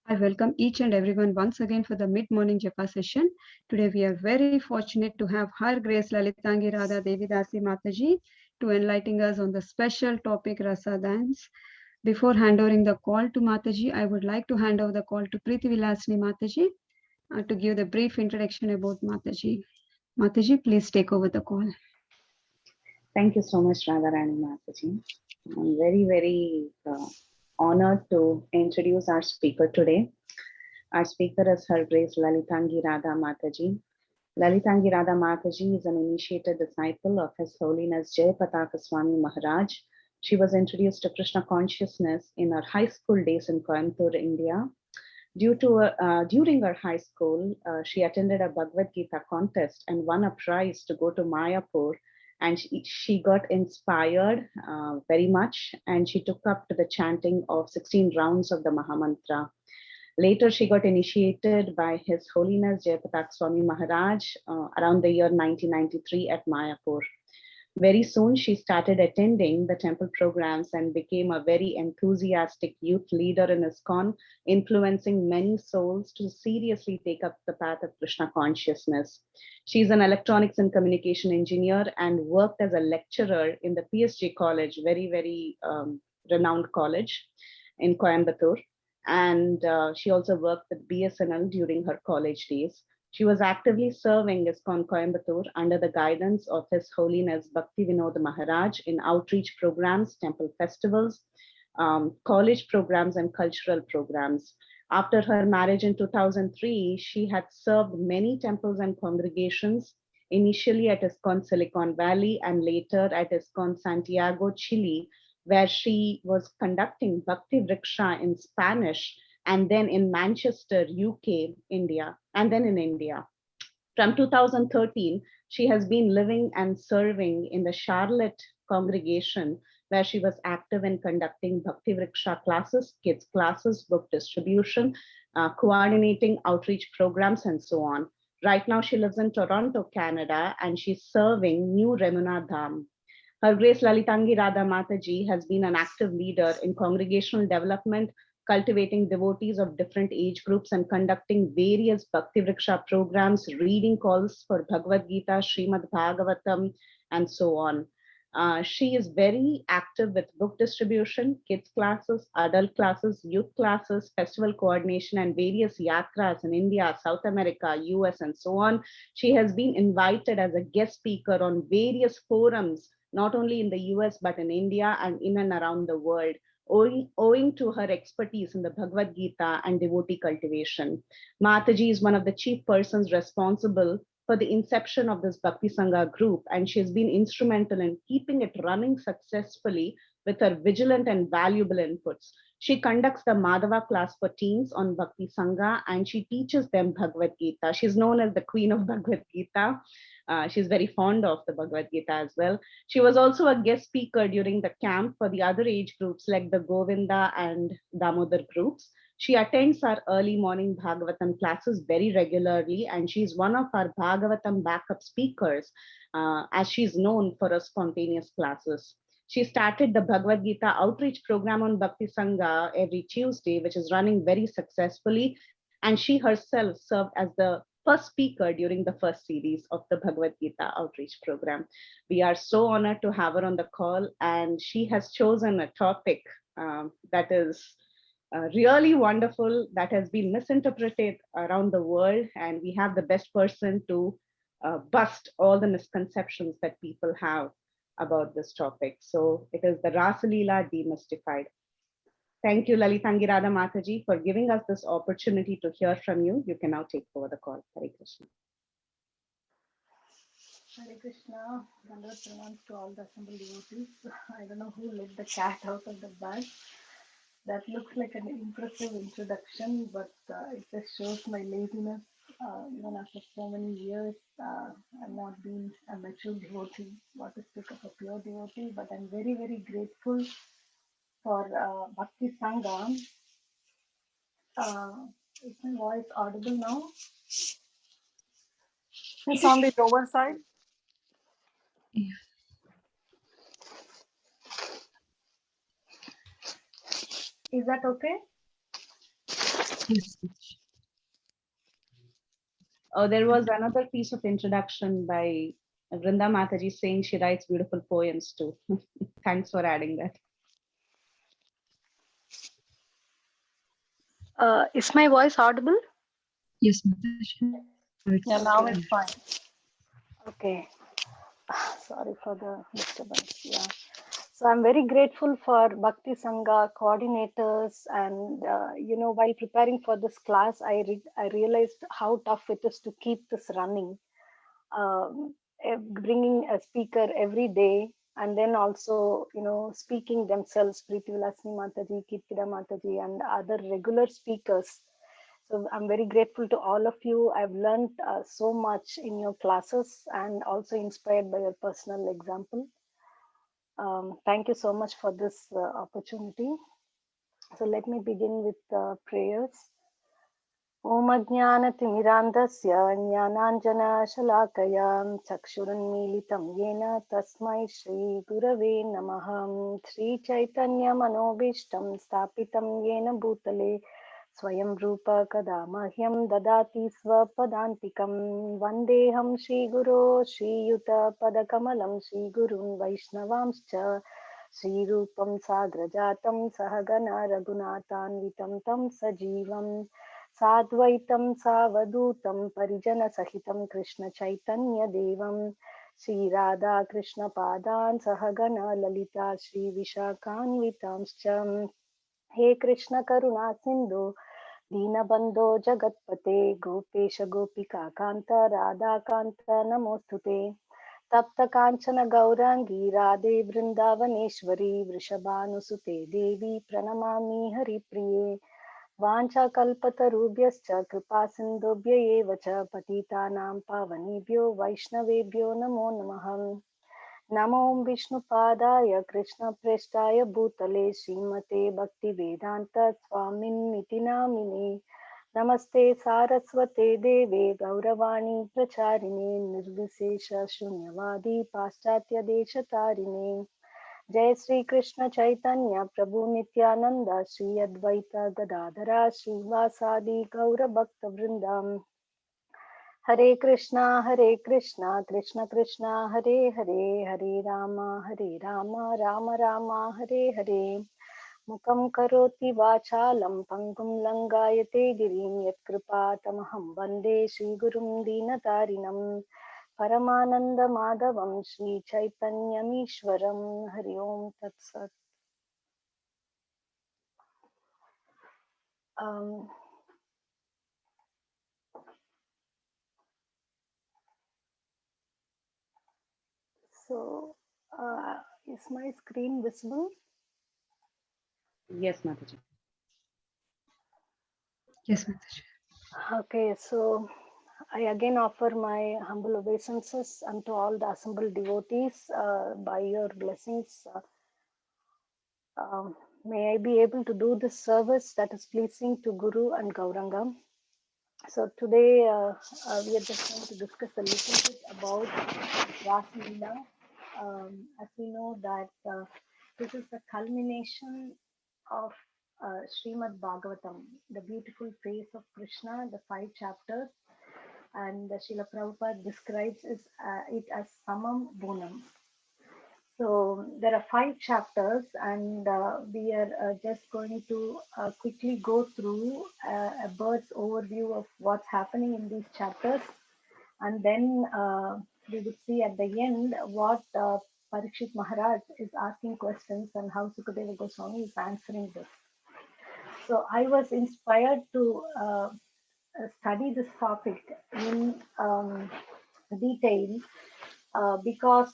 I welcome each and everyone once again for the mid-morning japa session. Today we are very fortunate to have Her Grace Lalitangi Radha Devidasi Mataji to enlighten us on the special topic Rasa dance. Before handing the call to Mataji, I would like to hand over the call to Preeti Vilasni Mataji to give the brief introduction about Mataji. Mataji, please take over the call. Thank you so much, Radha Rani Mataji. I'm very honored to introduce our speaker today. Our speaker is Her Grace Lalitangi Radha Mataji. Lalitangi Radha Mataji is an initiated disciple of His Holiness Jai Pataka Swami Maharaj. She was introduced to Krishna consciousness in her high school days in Coimbatore, India. During her high school, she attended a Bhagavad Gita contest and won a prize to go to Mayapur. And she got inspired very much, and she took up to the chanting of 16 rounds of the Mahamantra. Later, she got initiated by His Holiness Jayapatak Swami Maharaj around the year 1993 at Mayapur. Very soon, she started attending the temple programs and became a very enthusiastic youth leader in ISKCON, influencing many souls to seriously take up the path of Krishna consciousness. She's an electronics and communication engineer and worked as a lecturer in the PSG college, very renowned college in Coimbatore. And she also worked with BSNL during her college days. She was actively serving ISKCON Coimbatore under the guidance of His Holiness Bhakti Vinod Maharaj in outreach programs, temple festivals, college programs, and cultural programs. After her marriage in 2003, she had served many temples and congregations, initially at ISKCON Silicon Valley and later at ISKCON Santiago, Chile, where she was conducting Bhakti Vriksha in Spanish, and then in Manchester, UK, India, and then in India. From 2013, she has been living and serving in the Charlotte congregation, where she was active in conducting Bhakti Vriksha classes, kids classes, book distribution, coordinating outreach programs, and so on. Right now, she lives in Toronto, Canada, and she's serving New Remuna Dham. Her Grace Lalitangi Radha Mataji has been an active leader in congregational development, cultivating devotees of different age groups and conducting various Bhakti Vriksha programs, reading calls for Bhagavad Gita, Srimad Bhagavatam, and so on. She is very active with book distribution, kids classes, adult classes, youth classes, festival coordination, and various yatras in India, South America, US, and so on. She has been invited as a guest speaker on various forums, not only in the US, but in India and in and around the world, owing to her expertise in the Bhagavad Gita and devotee cultivation. Mataji is one of the chief persons responsible for the inception of this Bhakti Sangha group, and she has been instrumental in keeping it running successfully with her vigilant and valuable inputs. She conducts the Madhava class for teens on Bhakti Sangha, and she teaches them Bhagavad Gita. She's known as the Queen of Bhagavad Gita. She's very fond of the Bhagavad Gita as well. She was also a guest speaker during the camp for the other age groups like the Govinda and Damodar groups. She attends our early morning Bhagavatam classes very regularly, and she's one of our Bhagavatam backup speakers, as she's known for her spontaneous classes. She started the Bhagavad Gita outreach program on Bhakti Sangha every Tuesday, which is running very successfully. And she herself served as the first speaker during the first series of the Bhagavad Gita outreach program. We are so honored to have her on the call, and she has chosen a topic that is really wonderful, that has been misinterpreted around the world, and we have the best person to bust all the misconceptions that people have about this topic. So it is the Rasa Leela demystified. Thank you, Lalitangi Radha Mataji, for giving us this opportunity to hear from you. You can now take over the call. Hare Krishna. Hare Krishna. Dandavad pranams to all the assembled devotees. I don't know who let the cat out of the bag. That looks like an impressive introduction, but it just shows my laziness. Even after so many years, I've not been a mature devotee, what to speak of a pure devotee, but I'm very grateful for Bhakti Sangha. Is my voice audible now? It's on the lower side. Yeah. Is that okay? Yes, Mataji. There was another piece of introduction by Vrinda Mataji saying she writes beautiful poems too. Thanks for adding that. Is my voice audible? Yes, Mataji. Now it's Yeah, now clear. it's fine. Okay. Sorry for the disturbance. Yeah. So I'm very grateful for Bhakti Sangha coordinators, and while preparing for this class, I realized how tough it is to keep this running. Bringing a speaker every day, and then also speaking themselves, Preeti Vilasini Mataji, Kirtida Mataji, and other regular speakers. So I'm very grateful to all of you. I've learned so much in your classes and also inspired by your personal example. Thank you so much for this opportunity. So let me begin with prayers. ॐ अज्ञानतिमिरान्धस्य ज्ञानाञ्जनशलाकया चक्षुरुन्मीलितं येन तस्मै श्रीगुरवे नमः। श्रीचैतन्यमनोभीष्टं स्थापितं येन भूतले स्वयं रूप कदा मह्यं ददाति स्वपदान्तिकं। वन्देऽहं श्रीगुरो श्रीयुतपदकमलं श्रीगुरुन् वैष्णवांश्च श्रीरूपं साग्रजातं सहगणा रघुनाथान्वितं तं सजीवम् साद्वैतं सावधूतं परिजनसहितं कृष्णचैतन्यदेवं श्रीराधा कृष्णपादान् सहगण ललिता श्रीविशाखान्वितांश्च। हे कृष्ण करुणा सिन्धु दीनबन्धो जगत्पते गोपेश गोपिकान्त राधाकान्त नमोऽस्तुते। तप्त काञ्चन गौराङ्गी राधे वृन्दावनेश्वरी वृषभानुसुते देवी प्रणमामि हरिप्रिये। वाञ्छाकल्पतरुभ्यश्च कृपा सिन्धुभ्य एव च पतितानां पावनेभ्यो वैष्णवेभ्यो नमो नमः। नमो विष्णुपादाय कृष्णप्रेष्ठाय भूतले श्रीमते भक्तिवेदान्त स्वामिन्निति नामिने। नमस्ते सारस्वते देवे गौरवाणी प्रचारिणे निर्विशेष शून्यवादी पाश्चात्यदेशतारिणे। जय श्री कृष्ण चैतन्य प्रभु नित्यानंद श्री अद्वैत गदाधरा श्रीवासादि गौर भक्त वृंदम। हरे कृष्णा कृष्ण कृष्णा हरे हरे, हरे राम राम राम हरे हरे। मुखं करोति वाचालं पंगुं लंगायते गिरिं यत्कृपातमहं वन्दे श्रीगुरुं दीनतारिणं। परमानंद माधवं श्री चैतन्यमीश्वरं। हरि ओम तत्सत्। So is my screen visible? Yes, Mataji. Yes, Mataji. Okay, so I again offer my humble obeisances unto all the assembled devotees. By your blessings, may I be able to do this service that is pleasing to Guru and Gauranga. So today we are just going to discuss a little bit about Rasa Mela. As we know that this is the culmination of Srimad Bhagavatam, the beautiful face of Krishna, the 5 chapters, and Srila Prabhupada describes it as Samam Bunam. So there are 5 chapters, and we are just going to quickly go through a bird's overview of what's happening in these chapters, and then we would see at the end what Parikshit Maharaj is asking questions and how Sukadeva Goswami is answering this. So I was inspired to study this topic in detail because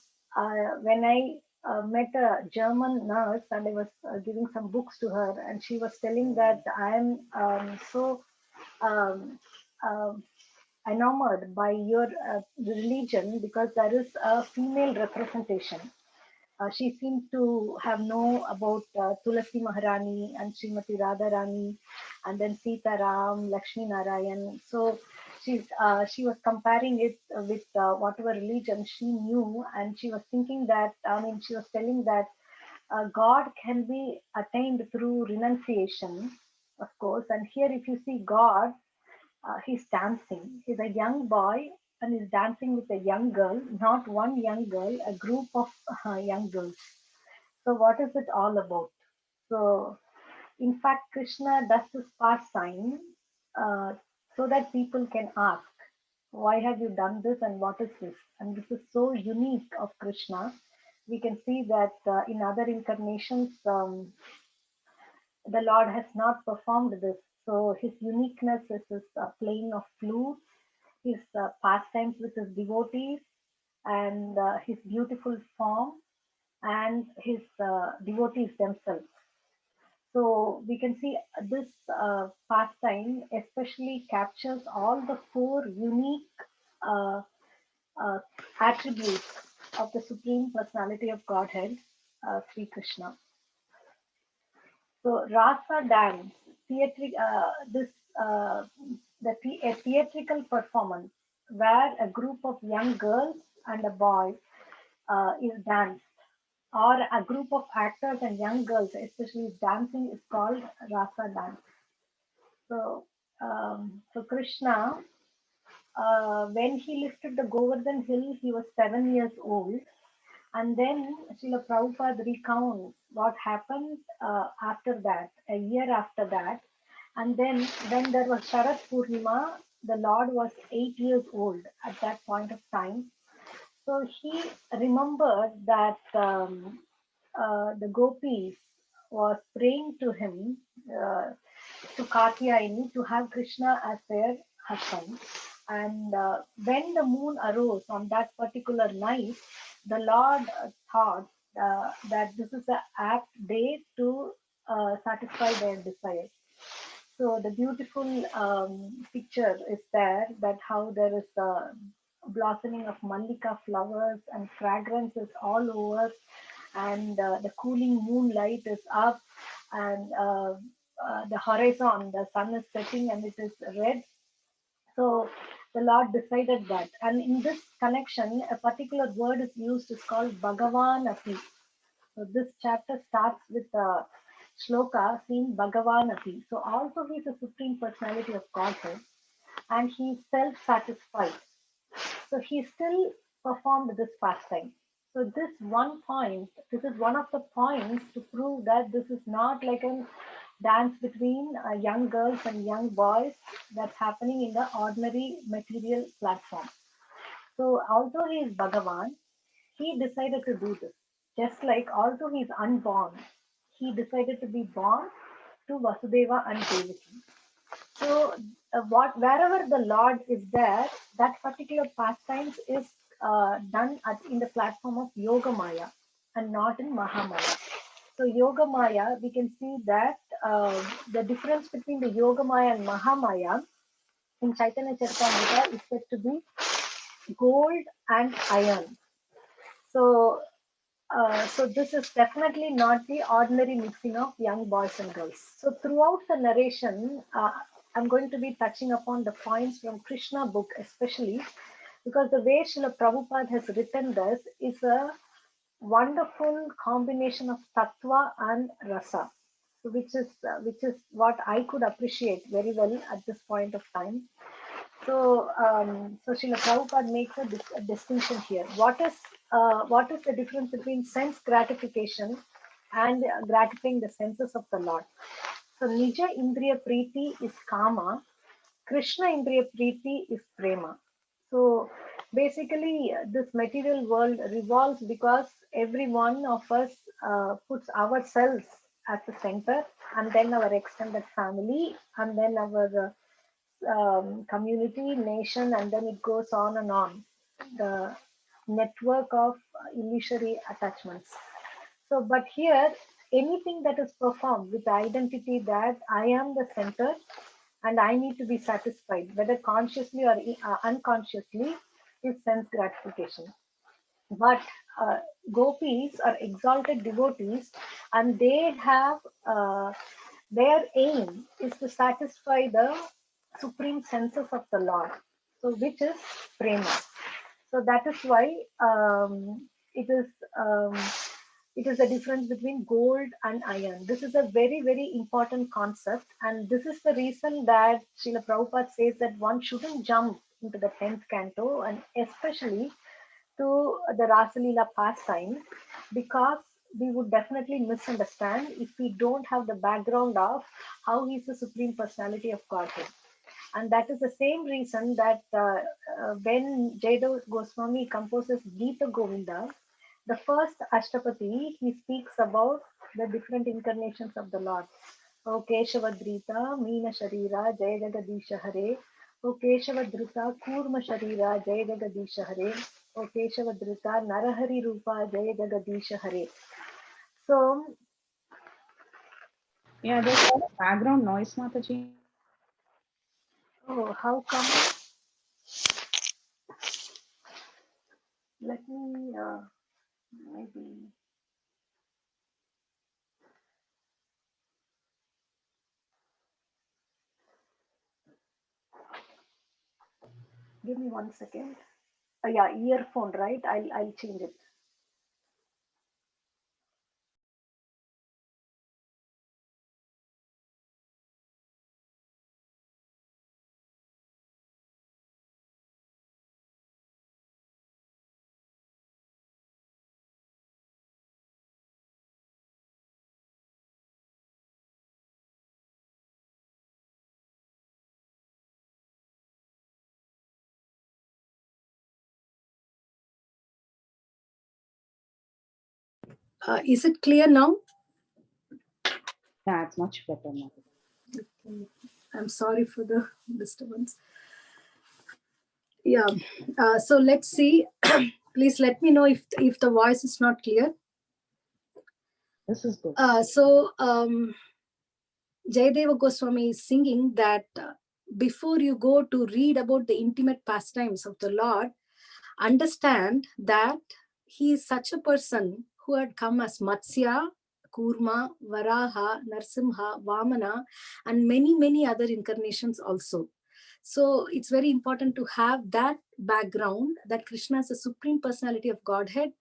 when I met a German nurse and I was giving some books to her, and she was telling that I am so um, um enamored by your religion because there is a female representation. She seemed to have known about Tulasi Maharani and Srimati Radharani, and then Sita Ram, Lakshmi Narayan. So she was comparing it with whatever religion she knew, and she was thinking that, she was telling that God can be attained through renunciation, of course. And here, if you see God, he's dancing. He's a young boy and he's dancing with a young girl, not one young girl, a group of young girls. So, what is it all about? So, in fact, Krishna does this pastime uh, so that people can ask, why have you done this and what is this? And this is so unique of Krishna. We can see that in other incarnations, the Lord has not performed this. So his uniqueness is his playing of flute, his pastimes with his devotees, and his beautiful form, and his devotees themselves. So we can see this pastime especially captures all the four unique uh, uh, attributes of the Supreme Personality of Godhead, Sri Krishna. So Rasa dance, this uh, a theatrical performance where a group of young girls and a boy is danced, or a group of actors and young girls, especially dancing, is called Rasa dance. So Krishna, when he lifted the Govardhan hill, he was 7 years old. And then Srila Prabhupada recounts what happened after that, a year after that. And then when there was Sharat Purnima, the Lord was 8 years old at that point of time. So he remembered that the gopis was praying to him, to Katyayani, to have Krishna as their husband. And when the moon arose on that particular night, the Lord thought that this is an apt day to satisfy their desires. So the beautiful picture is there, that how there is a blossoming of mallika flowers and fragrances all over, and the cooling moonlight is up, and the horizon, the sun is setting and it is red. So the Lord decided that. And in this connection, a particular word is used, is called Bhagavan Api. So this chapter starts with a shloka saying Bhagavan Api. So also he is a supreme personality of Godhead, and he is self-satisfied. So he still performed this pastime. So this is one of the points to prove that this is not like a dance between young girls and young boys that's happening in the ordinary material platform. So although he is Bhagavan, he decided to do this. Just like although he is unborn, he decided to be born to Vasudeva and Devaki. So, wherever the Lord is there, that particular pastimes is done in the platform of Yoga Maya and not in Mahamaya. So, Yoga Maya, we can see that the difference between the Yoga Maya and Mahamaya in Chaitanya Charitamrita is said to be gold and iron. So this is definitely not the ordinary mixing of young boys and girls. So throughout the narration, I'm going to be touching upon the points from Krishna book, especially because the way Srila Prabhupada has written this is a wonderful combination of tattva and rasa, so which is what I could appreciate very well at this point of time. So Srila Prabhupada makes a distinction here. What is the difference between sense gratification and gratifying the senses of the Lord? So Nija Indriya Preeti is Kama, Krishna Indriya Preeti is Prema. So basically, this material world revolves because every one of us puts ourselves at the center, and then our extended family, and then our community, nation, and then it goes on and on. The network of illusory attachments. So, but here, anything that is performed with the identity that I am the center and I need to be satisfied, whether consciously or unconsciously, is sense gratification. But gopis are exalted devotees, and they have their aim is to satisfy the supreme senses of the Lord, so which is prema. So that is why it is It is the difference between gold and iron. This is a very, very important concept. And this is the reason that Srila Prabhupada says that one shouldn't jump into the 10th canto, and especially to the Rasa Leela pastime, because we would definitely misunderstand if we don't have the background of how he's the Supreme Personality of Godhead. And that is the same reason that when Jayadeva Goswami composes Gita Govinda, the first Ashtapati, he speaks about the different incarnations of the Lord. O Keshavadrita, Meena Sharira, Jai Jagadisha Hare. O Keshavadrita, Kurma Sharira, Jai Jagadisha Hare. O Keshavadrita, Narahari Rupa, Jai Jagadisha Hare. So, Yeah, there's a lot of background noise, Mataji. oh, how come? Let me maybe. Give me 1 second. Yeah, earphone, right? I'll change it. Is it clear now? Yeah, it's much better, Mataji. Okay. I'm sorry for the disturbance. Yeah. So let's see. Please let me know if the voice is not clear. This is good. Jayadeva Goswami is singing that before you go to read about the intimate pastimes of the Lord, understand that he is such a person who had come as Matsya, Kurma, Varaha, Narsimha, Vamana, and many, many other incarnations also. So it's very important to have that background that Krishna is the Supreme Personality of Godhead.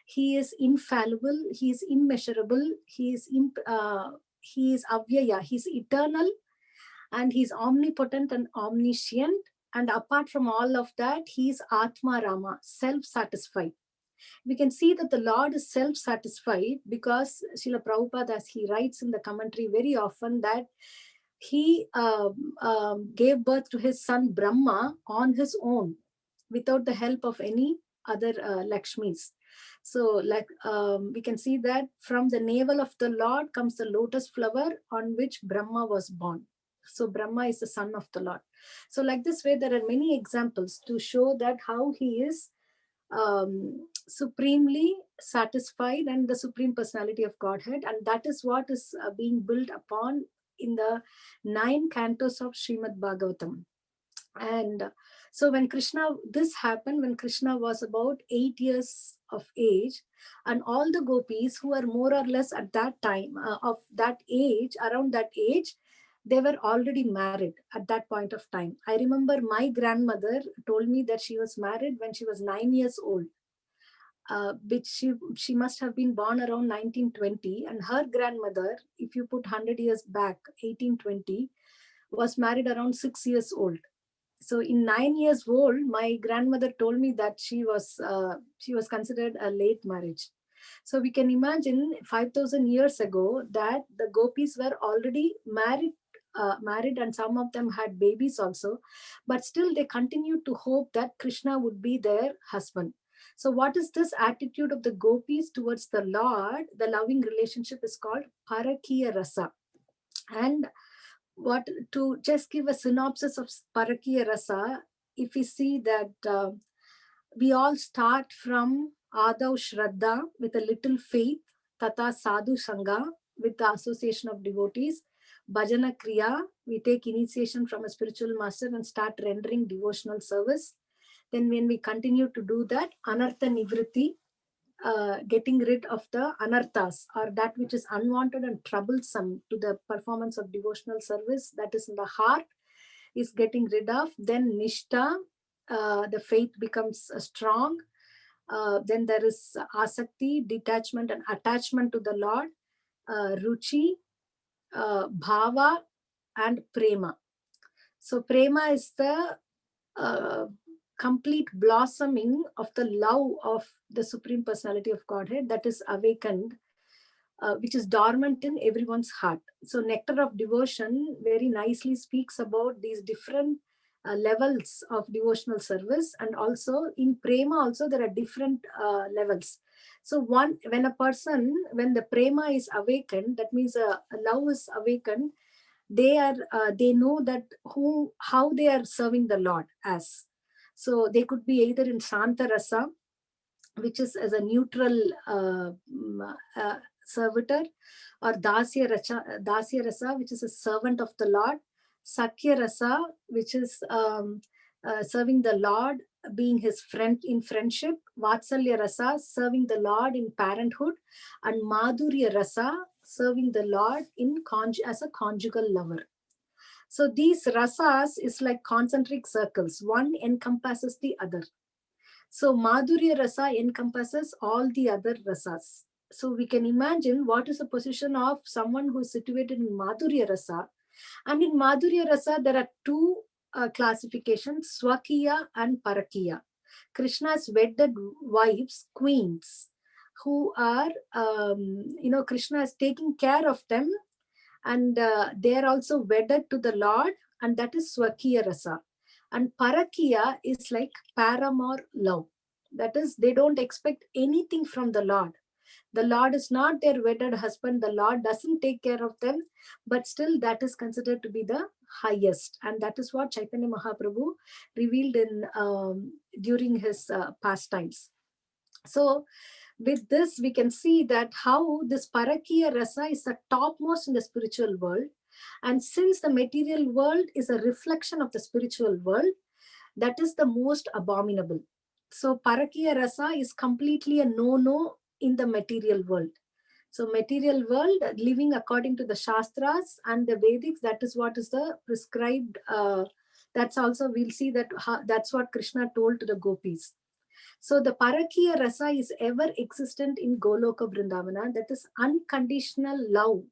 He is infallible, he is immeasurable, he is avyaya, he is eternal, and he is omnipotent and omniscient. And apart from all of that, he is Atma Rama, self-satisfied. We can see that the Lord is self-satisfied because Srila Prabhupada, as he writes in the commentary very often, that he gave birth to his son Brahma on his own without the help of any other Lakshmis. So we can see that from the navel of the Lord comes the lotus flower on which Brahma was born. So Brahma is the son of the Lord. So like this way, there are many examples to show that how he is supremely satisfied and the Supreme Personality of Godhead. And that is what is being built upon in the 9 cantos of Srimad Bhagavatam. And so when this happened when Krishna was about 8 years of age, and all the gopis who were more or less at that time of that age, around that age, they were already married at that point of time. I remember my grandmother told me that she was married when she was 9 years old. Which she must have been born around 1920, and her grandmother, if you put 100 years back, 1820, was married around 6 years old. So in 9 years old, my grandmother told me that she was considered a late marriage. So we can imagine 5,000 years ago that the gopis were already married, and some of them had babies also, but still they continued to hope that Krishna would be their husband. So what is this attitude of the gopis towards the Lord? The loving relationship is called Parakiya Rasa. And what to just give a synopsis of Parakiya Rasa, if we see that we all start from Adav Shraddha with a little faith, Tata Sadhu Sangha with the association of devotees, Bhajana Kriya, we take initiation from a spiritual master and start rendering devotional service. Then when we continue to do that, Anartha Nivritti, getting rid of the anarthas, or that which is unwanted and troublesome to the performance of devotional service, that is in the heart, is getting rid of. Then Nishta, the faith becomes strong. Then there is asakti, detachment and attachment to the Lord, ruchi, bhava, and prema. So prema is the complete blossoming of the love of the Supreme Personality of Godhead that is awakened, which is dormant in everyone's heart. So Nectar of Devotion very nicely speaks about these different levels of devotional service, and also in prema also there are different levels. So when the prema is awakened, that means love is awakened, they know that how they are serving the Lord as. So they could be either in Shanta Rasa, which is as a neutral servitor, or Dasya Rasa, which is a servant of the Lord, Sakya Rasa, which is serving the Lord, being his friend in friendship, Vatsalya Rasa, serving the Lord in parenthood, and Madhurya Rasa, serving the Lord as a conjugal lover. So these rasas is like concentric circles. One encompasses the other. So Madhurya Rasa encompasses all the other rasas. So we can imagine what is the position of someone who is situated in Madhurya Rasa. And in Madhurya Rasa, there are two classifications, Swakiya and Parakiya. Krishna's wedded wives, queens, who are, Krishna is taking care of them, and they are also wedded to the Lord, and that is Swakiya Rasa. And Parakiya is like paramour love. That is, they don't expect anything from the Lord. The Lord is not their wedded husband. The Lord doesn't take care of them, but still that is considered to be the highest. And that is what Chaitanya Mahaprabhu revealed during his pastimes. So with this, we can see that how this Parakiya Rasa is the topmost in the spiritual world. And since the material world is a reflection of the spiritual world, that is the most abominable. So Parakiya Rasa is completely a no-no in the material world. So material world, living according to the Shastras and the Vedics, that is what is the prescribed. That's also, we'll see that that's what Krishna told to the gopis. So the Parakiya Rasa is ever existent in Goloka Vrindavana. That is unconditional love,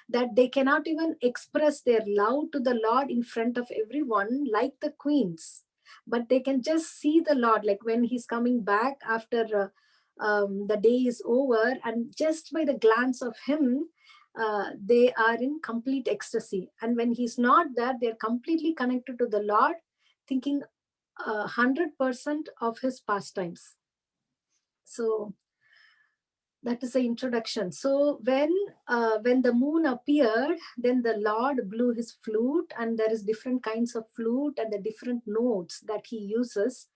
that they cannot even express their love to the Lord in front of everyone like the queens, but they can just see the Lord, like when he's coming back after the day is over, and just by the glance of him, they are in complete ecstasy. And when he's not there, they're completely connected to the Lord, thinking 100% of his pastimes. So that is the introduction. So when the moon appeared, then the Lord blew his flute, and there is different kinds of flute and the different notes that he uses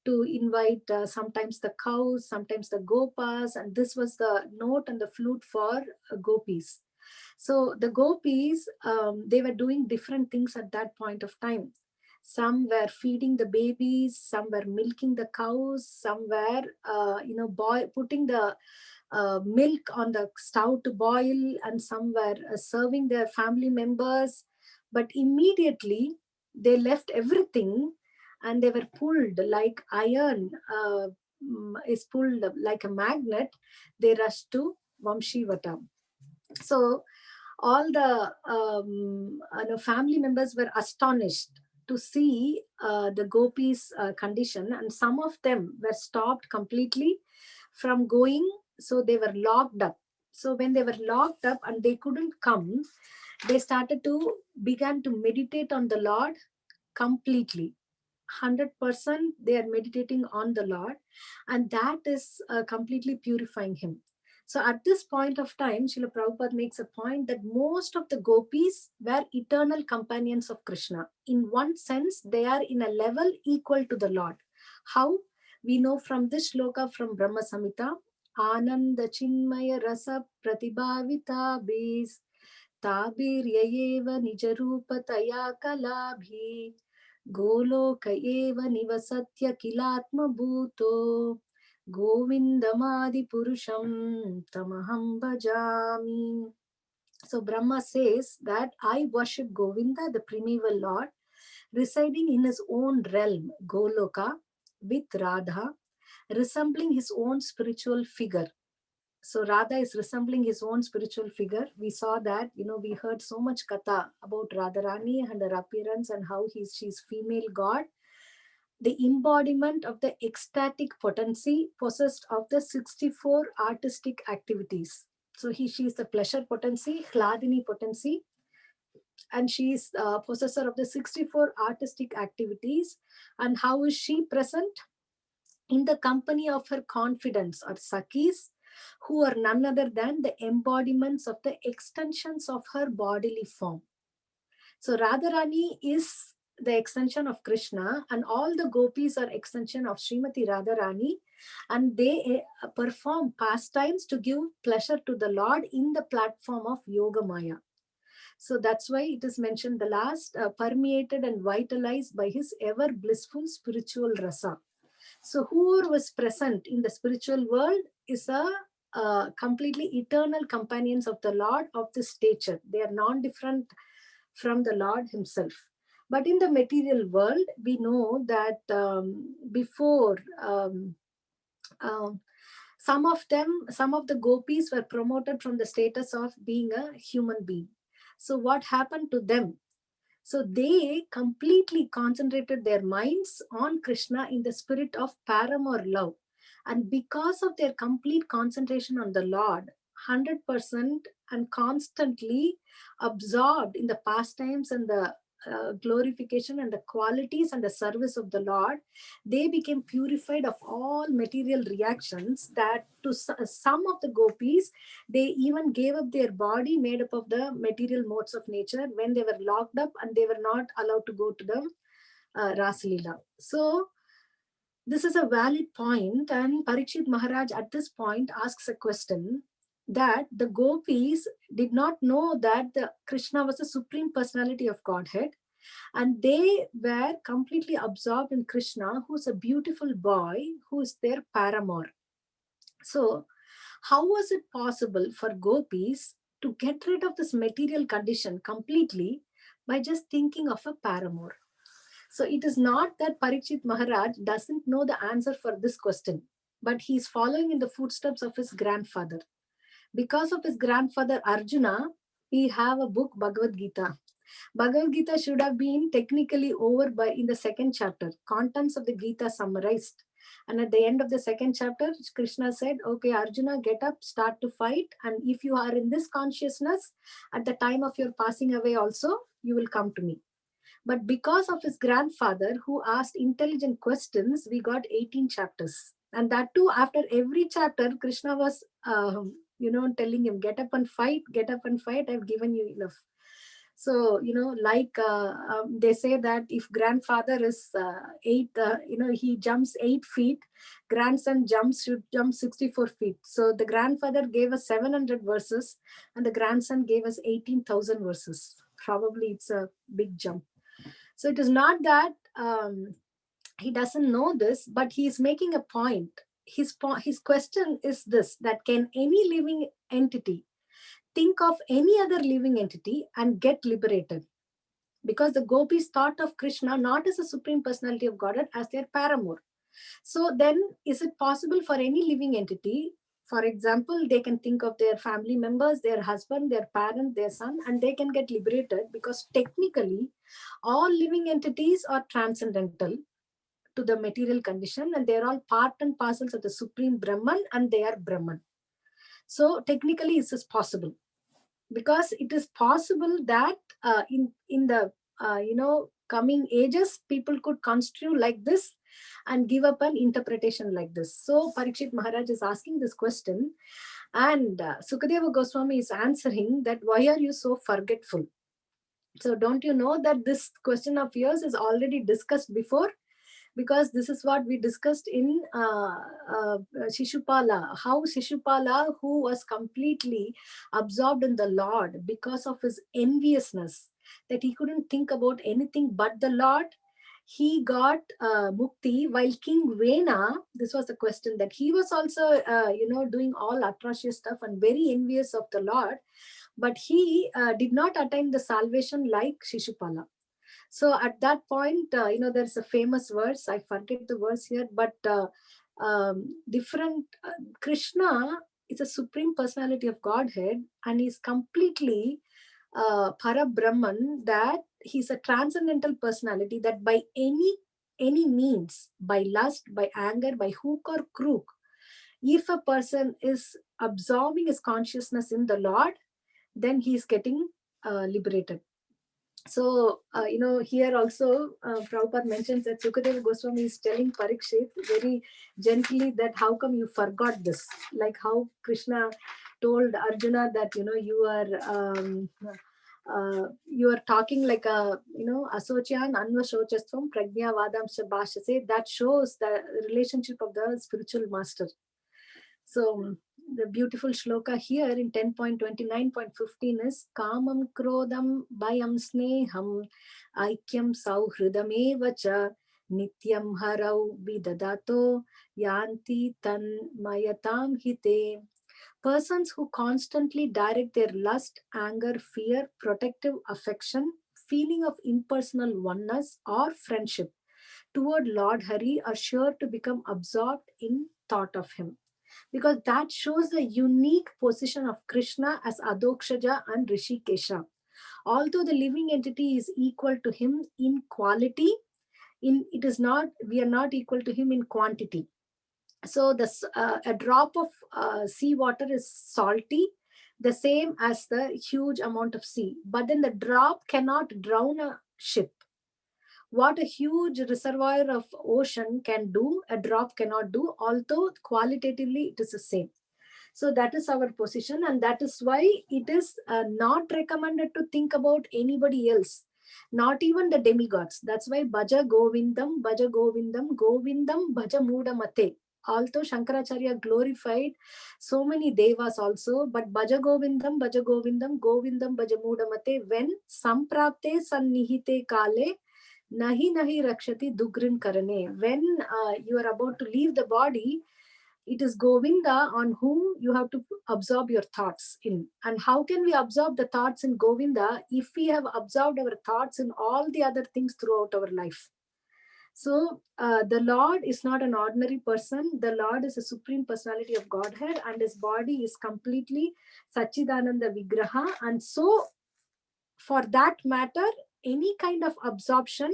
to invite sometimes the cows, sometimes the gopas, and this was the note and the flute for gopis. So the gopis, they were doing different things at that point of time. Some were feeding the babies, some were milking the cows, some were, putting the milk on the stove to boil, and some were serving their family members. But immediately they left everything, and they were pulled like iron is pulled like a magnet. They rushed to Vamshivata. So all the family members were astonished to see the gopis' condition, and some of them were stopped completely from going. So they were locked up. So when they were locked up and they couldn't come, they began to meditate on the Lord completely. 100% they are meditating on the Lord, and that is completely purifying him. So at this point of time, Srila Prabhupada makes a point that most of the gopis were eternal companions of Krishna. In one sense, they are in a level equal to the Lord. How? We know from this shloka from Brahma Samhita, Ananda Chinmaya Rasa Pratibhavita Bis Tabir Yayeva Nijarupa Taya Kalabhi Goloka Eva Nivasatya Kilatma Bhuto Govindamadi Purusham Tamaham Bhajami. So Brahma says that I worship Govinda, the primeval Lord, residing in his own realm, Goloka, with Radha, resembling his own spiritual figure. So Radha is resembling his own spiritual figure. We saw that, we heard so much Katha about Radharani and her appearance and how she's female god, the embodiment of the ecstatic potency possessed of the 64 artistic activities. So she is the pleasure potency, Hladini potency, and she is possessor of the 64 artistic activities. And how is she present? In the company of her confidants or Sakis, who are none other than the embodiments of the extensions of her bodily form. So Radharani is the extension of Krishna, and all the gopis are extension of Srimati Radharani, and they perform pastimes to give pleasure to the Lord in the platform of Yoga Maya. So that's why it is mentioned the last, permeated and vitalized by his ever blissful spiritual rasa. So whoever was present in the spiritual world is a completely eternal companions of the Lord of this stature. They are non-different from the Lord himself. But in the material world, we know that before some of the gopis were promoted from the status of being a human being. So what happened to them? So they completely concentrated their minds on Krishna in the spirit of paramour love. And because of their complete concentration on the Lord, 100% and constantly absorbed in the pastimes and the glorification and the qualities and the service of the Lord, they became purified of all material reactions, that to some of the gopis, they even gave up their body made up of the material modes of nature when they were locked up and they were not allowed to go to the Rasa Leela. So this is a valid point, and Parikshit Maharaj at this point asks a question that the gopis did not know that the Krishna was the supreme personality of Godhead, and they were completely absorbed in Krishna, who's a beautiful boy, who is their paramour. So how was it possible for gopis to get rid of this material condition completely by just thinking of a paramour? So it is not that Parikshit Maharaj doesn't know the answer for this question, but he is following in the footsteps of his grandfather. Because of his grandfather Arjuna, he have a book, Bhagavad Gita. Bhagavad Gita should have been technically over by in the second chapter, contents of the Gita summarized. And at the end of the second chapter, Krishna said, okay, Arjuna, get up, start to fight. And if you are in this consciousness, at the time of your passing away also, you will come to me. But because of his grandfather, who asked intelligent questions, we got 18 chapters. And that too, after every chapter, Krishna was, telling him, get up and fight, get up and fight. I've given you enough. So, they say that if grandfather is he jumps 8 feet, grandson should jump 64 feet. So the grandfather gave us 700 verses and the grandson gave us 18,000 verses. Probably it's a big jump. So it is not that he doesn't know this, but he is making a point. His question is this, that can any living entity think of any other living entity and get liberated? Because the gopis thought of Krishna not as a supreme personality of Godhead, as their paramour. So then is it possible for any living entity, for example, they can think of their family members, their husband, their parent, their son, and they can get liberated, because technically all living entities are transcendental to the material condition, and they're all part and parcels of the supreme Brahman, and they are Brahman. So technically this is possible, because it is possible that in the coming ages, people could construe like this and give up an interpretation like this. So Parikshit Maharaj is asking this question, and Sukadeva Goswami is answering that, why are you so forgetful? So don't you know that this question of yours is already discussed before? Because this is what we discussed in Shishupala, how Shishupala, who was completely absorbed in the Lord because of his enviousness, that he couldn't think about anything but the Lord, he got mukti, while King Vena, this was the question, that he was also, doing all atrocious stuff and very envious of the Lord, but he did not attain the salvation like Shishupala. So at that point, there's a famous verse, I forget the verse here, but different. Krishna is a supreme personality of Godhead, and he's completely Parabrahman, that he's a transcendental personality, that by any means, by lust, by anger, by hook or crook, if a person is absorbing his consciousness in the Lord, then he's getting liberated. So, here also Prabhupada mentions that Sukadeva Goswami is telling Parikshit very gently that how come you forgot this? Like how Krishna told Arjuna that, you are talking like a, asocyan anvashochastvam prajna vadamsha bhashase. That shows the relationship of the spiritual master. So the beautiful shloka here in 10.29.15 is Kamam Krodam Bhayam Sneham Aikyam Sauhridame cha Nityam Harau Vidadato Yanti Tan Mayatam Hite. Persons who constantly direct their lust, anger, fear, protective affection, feeling of impersonal oneness or friendship toward Lord Hari are sure to become absorbed in thought of him, because that shows the unique position of Krishna as Adokshaja and Rishikesha. Although the living entity is equal to him in quality, we are not equal to him in quantity. So a drop of sea water is salty, the same as the huge amount of sea. But then the drop cannot drown a ship. What a huge reservoir of ocean can do, a drop cannot do, although qualitatively it is the same. So that is our position, and that is why it is not recommended to think about anybody else, not even the demigods. That's why Bhaja Govindam, Bhaja Govindam, Govindam, Bhaja Mudamate. Although Shankaracharya glorified so many devas also, but Bhaja Govindam, Bhaja Govindam, Govindam, Bhaja Mudamate, when Samprapte Sannihite Kale, Nahi Nahi Rakshati Dugrin Karane. When you are about to leave the body, it is Govinda on whom you have to absorb your thoughts in. And how can we absorb the thoughts in Govinda if we have absorbed our thoughts in all the other things throughout our life? So the Lord is not an ordinary person. The Lord is a supreme personality of Godhead, and his body is completely Sachidananda Vigraha. And so for that matter, any kind of absorption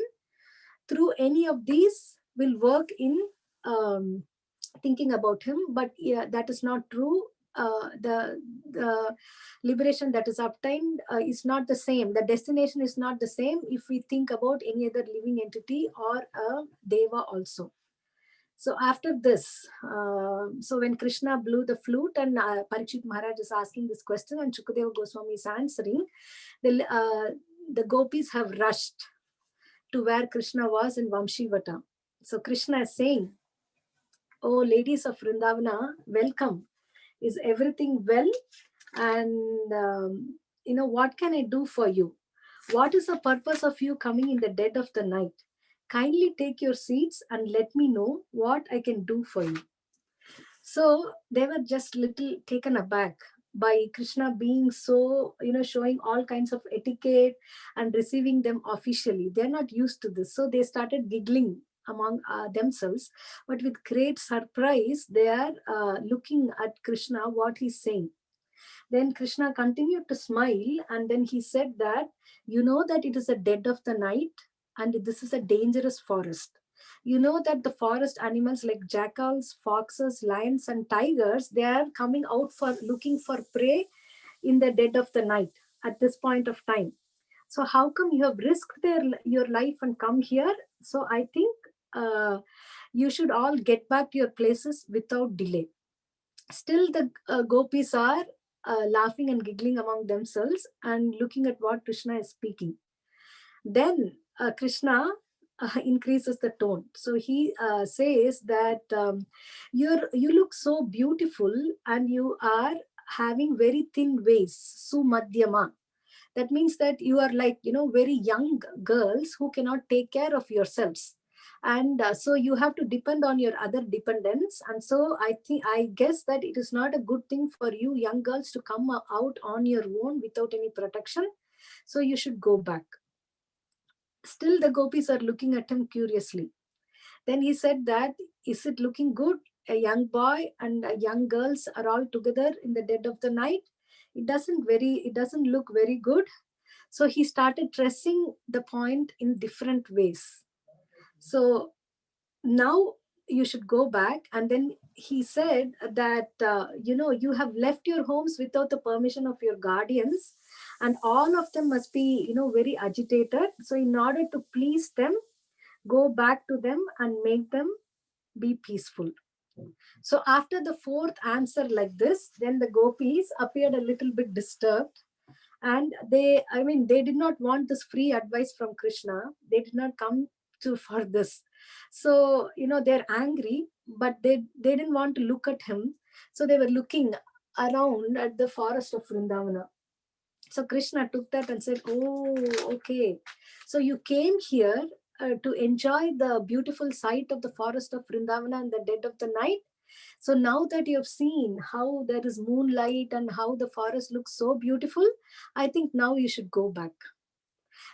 through any of these will work in thinking about him. But yeah, that is not true. The liberation that is obtained is not the same. The destination is not the same if we think about any other living entity or a deva also. So after this, so when Krishna blew the flute and Parikshit Maharaj is asking this question and Shukadeva Goswami is answering, the gopis have rushed to where Krishna was in Vamshivata. So Krishna is saying, "Oh, ladies of Vrindavana, welcome. Is everything well? And what can I do for you? What is the purpose of you coming in the dead of the night? Kindly take your seats and let me know what I can do for you." So they were just little taken aback by Krishna being so, showing all kinds of etiquette and receiving them officially. They're not used to this. So they started giggling among themselves. But with great surprise, they are looking at Krishna, what he's saying. Then Krishna continued to smile, and then he said that, you know that it is the dead of the night and this is a dangerous forest. You know that the forest animals like jackals, foxes, lions, and tigers, they are coming out for looking for prey in the dead of the night at this point of time. So how come you have risked your life and come here? So I think you should all get back to your places without delay. Still, the gopis are laughing and giggling among themselves and looking at what Krishna is speaking. Then Krishna increases the tone. So he says that you look so beautiful and you are having very thin waist, sumadhyama. That means that you are like, very young girls who cannot take care of yourselves. And so you have to depend on your other dependents. And so I guess that it is not a good thing for you young girls to come out on your own without any protection. So you should go back. Still, the gopis are looking at him curiously. Then he said that, is it looking good? A young boy and a young girls are all together in the dead of the night. It doesn't look very good. So he started stressing the point in different ways. So now you should go back. And then he said that, you have left your homes without the permission of your guardians, and all of them must be, very agitated. So in order to please them, go back to them and make them be peaceful. So after the fourth answer like this, then the gopis appeared a little bit disturbed, and they did not want this free advice from Krishna. They did not come to for this. So they're angry, but they didn't want to look at him. So they were looking around at the forest of Vrindavana. So Krishna took that and said, oh, okay, so you came here to enjoy the beautiful sight of the forest of Vrindavana in the dead of the night. So now that you have seen how there is moonlight and how the forest looks so beautiful, I think now you should go back.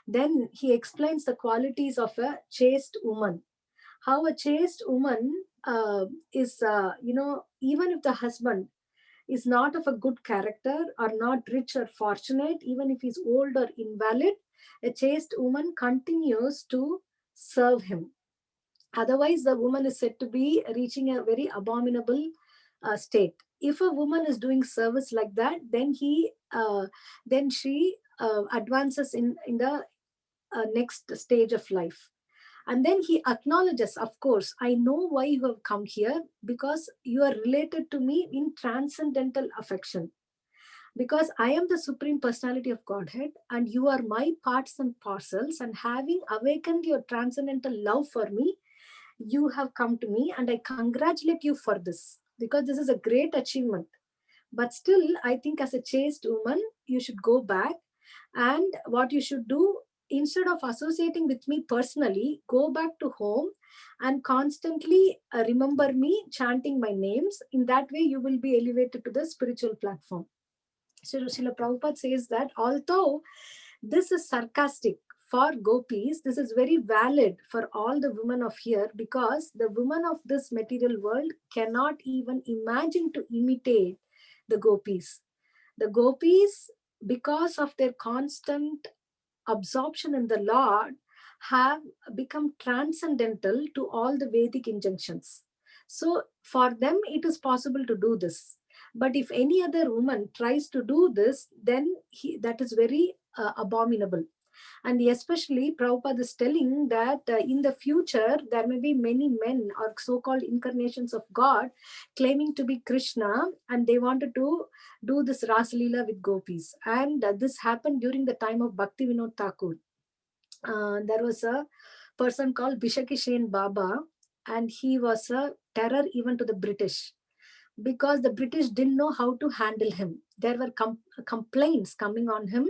Then he explains the qualities of a chaste woman. How a chaste woman is, even if the husband is not of a good character or not rich or fortunate, even if he's old or invalid, a chaste woman continues to serve him. Otherwise, the woman is said to be reaching a very abominable state. If a woman is doing service like that, then she advances in the next stage of life. And then he acknowledges, of course, I know why you have come here, because you are related to me in transcendental affection. Because I am the Supreme Personality of Godhead, and you are my parts and parcels, and having awakened your transcendental love for me, you have come to me, and I congratulate you for this, because this is a great achievement. But still, I think as a chaste woman, you should go back, and what you should do, instead of associating with me personally, go back to home and constantly remember me, chanting my names. In that way, you will be elevated to the spiritual platform. So Srila Prabhupada says that although this is sarcastic for gopis, this is very valid for all the women of here, because the women of this material world cannot even imagine to imitate the gopis. The gopis, because of their constant absorption in the Lord, have become transcendental to all the Vedic injunctions. So for them, it is possible to do this. But if any other woman tries to do this, then that is very abominable. And especially Prabhupada is telling that in the future, there may be many men or so-called incarnations of God claiming to be Krishna, and they wanted to do this Rasa Leela with gopis. And this happened during the time of Bhakti Vinod Thakur. There was a person called Bishakishen Baba, and he was a terror even to the British, because the British didn't know how to handle him. There were complaints coming on him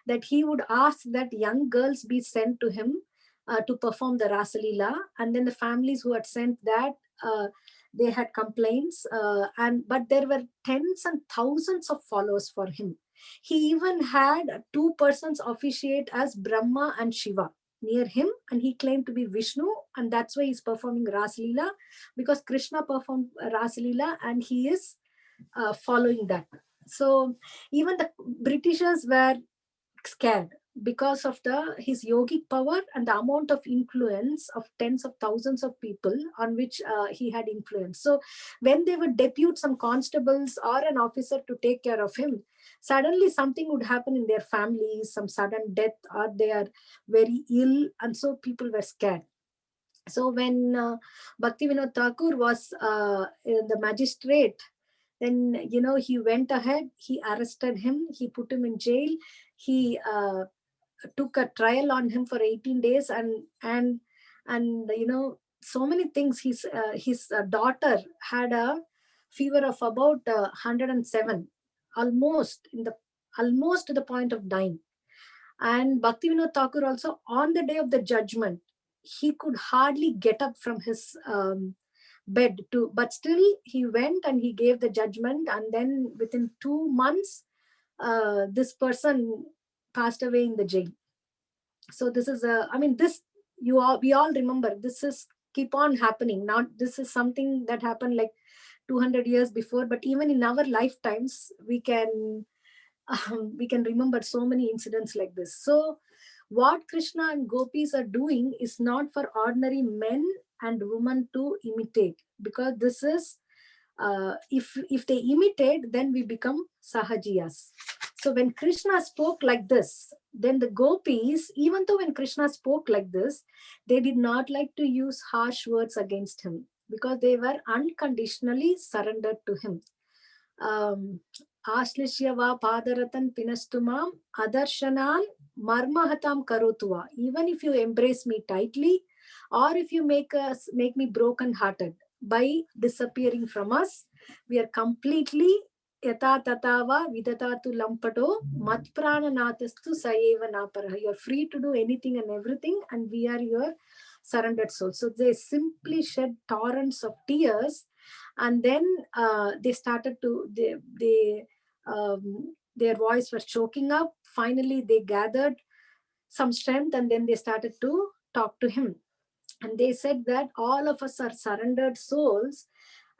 that he would ask that young girls be sent to him to perform the Rasa Leela, and then the families who had sent that, they had complaints, but there were tens and thousands of followers for him. He even had two persons officiate as Brahma and Shiva near him, and he claimed to be Vishnu, and that's why he's performing Rasa Leela, because Krishna performed Rasa Leela and he is following that. So even the Britishers were scared because of his yogic power and the amount of influence of tens of thousands of people on which he had influence. So when they would depute some constables or an officer to take care of him, suddenly something would happen in their families, some sudden death, or they are very ill, and so people were scared. So when Bhakti Vinod Thakur was the magistrate, then he went ahead, he arrested him, he put him in jail, he took a trial on him for 18 days, and so many things. His daughter had a fever of about 107, almost to the point of dying. And Bhakti Vinod Thakur also, on the day of the judgment, he could hardly get up from his bed but still he went and he gave the judgment, and then within 2 months this person passed away in the jail. So this is we all remember, this is keep on happening. Now, this is something that happened like 200 years before, but even in our lifetimes, we can remember so many incidents like this. So what Krishna and gopis are doing is not for ordinary men and women to imitate, because this is if they imitate, then we become sahajiyas. So when Krishna spoke like this, then the gopis, even though when Krishna spoke like this, they did not like to use harsh words against him, because they were unconditionally surrendered to him. Ashlishyava padaratan pinastumam adarshanan marmahatam karotua. Even if you embrace me tightly, or if you make me broken hearted by disappearing from us, we are completely yata tatava vidatatu lampato matprananatastu sayeva naparaha. You are free to do anything and everything, and we are your surrendered soul. So they simply shed torrents of tears, and then they started to their voice was choking up. Finally they gathered some strength, and then they started to talk to him, and they said that all of us are surrendered souls,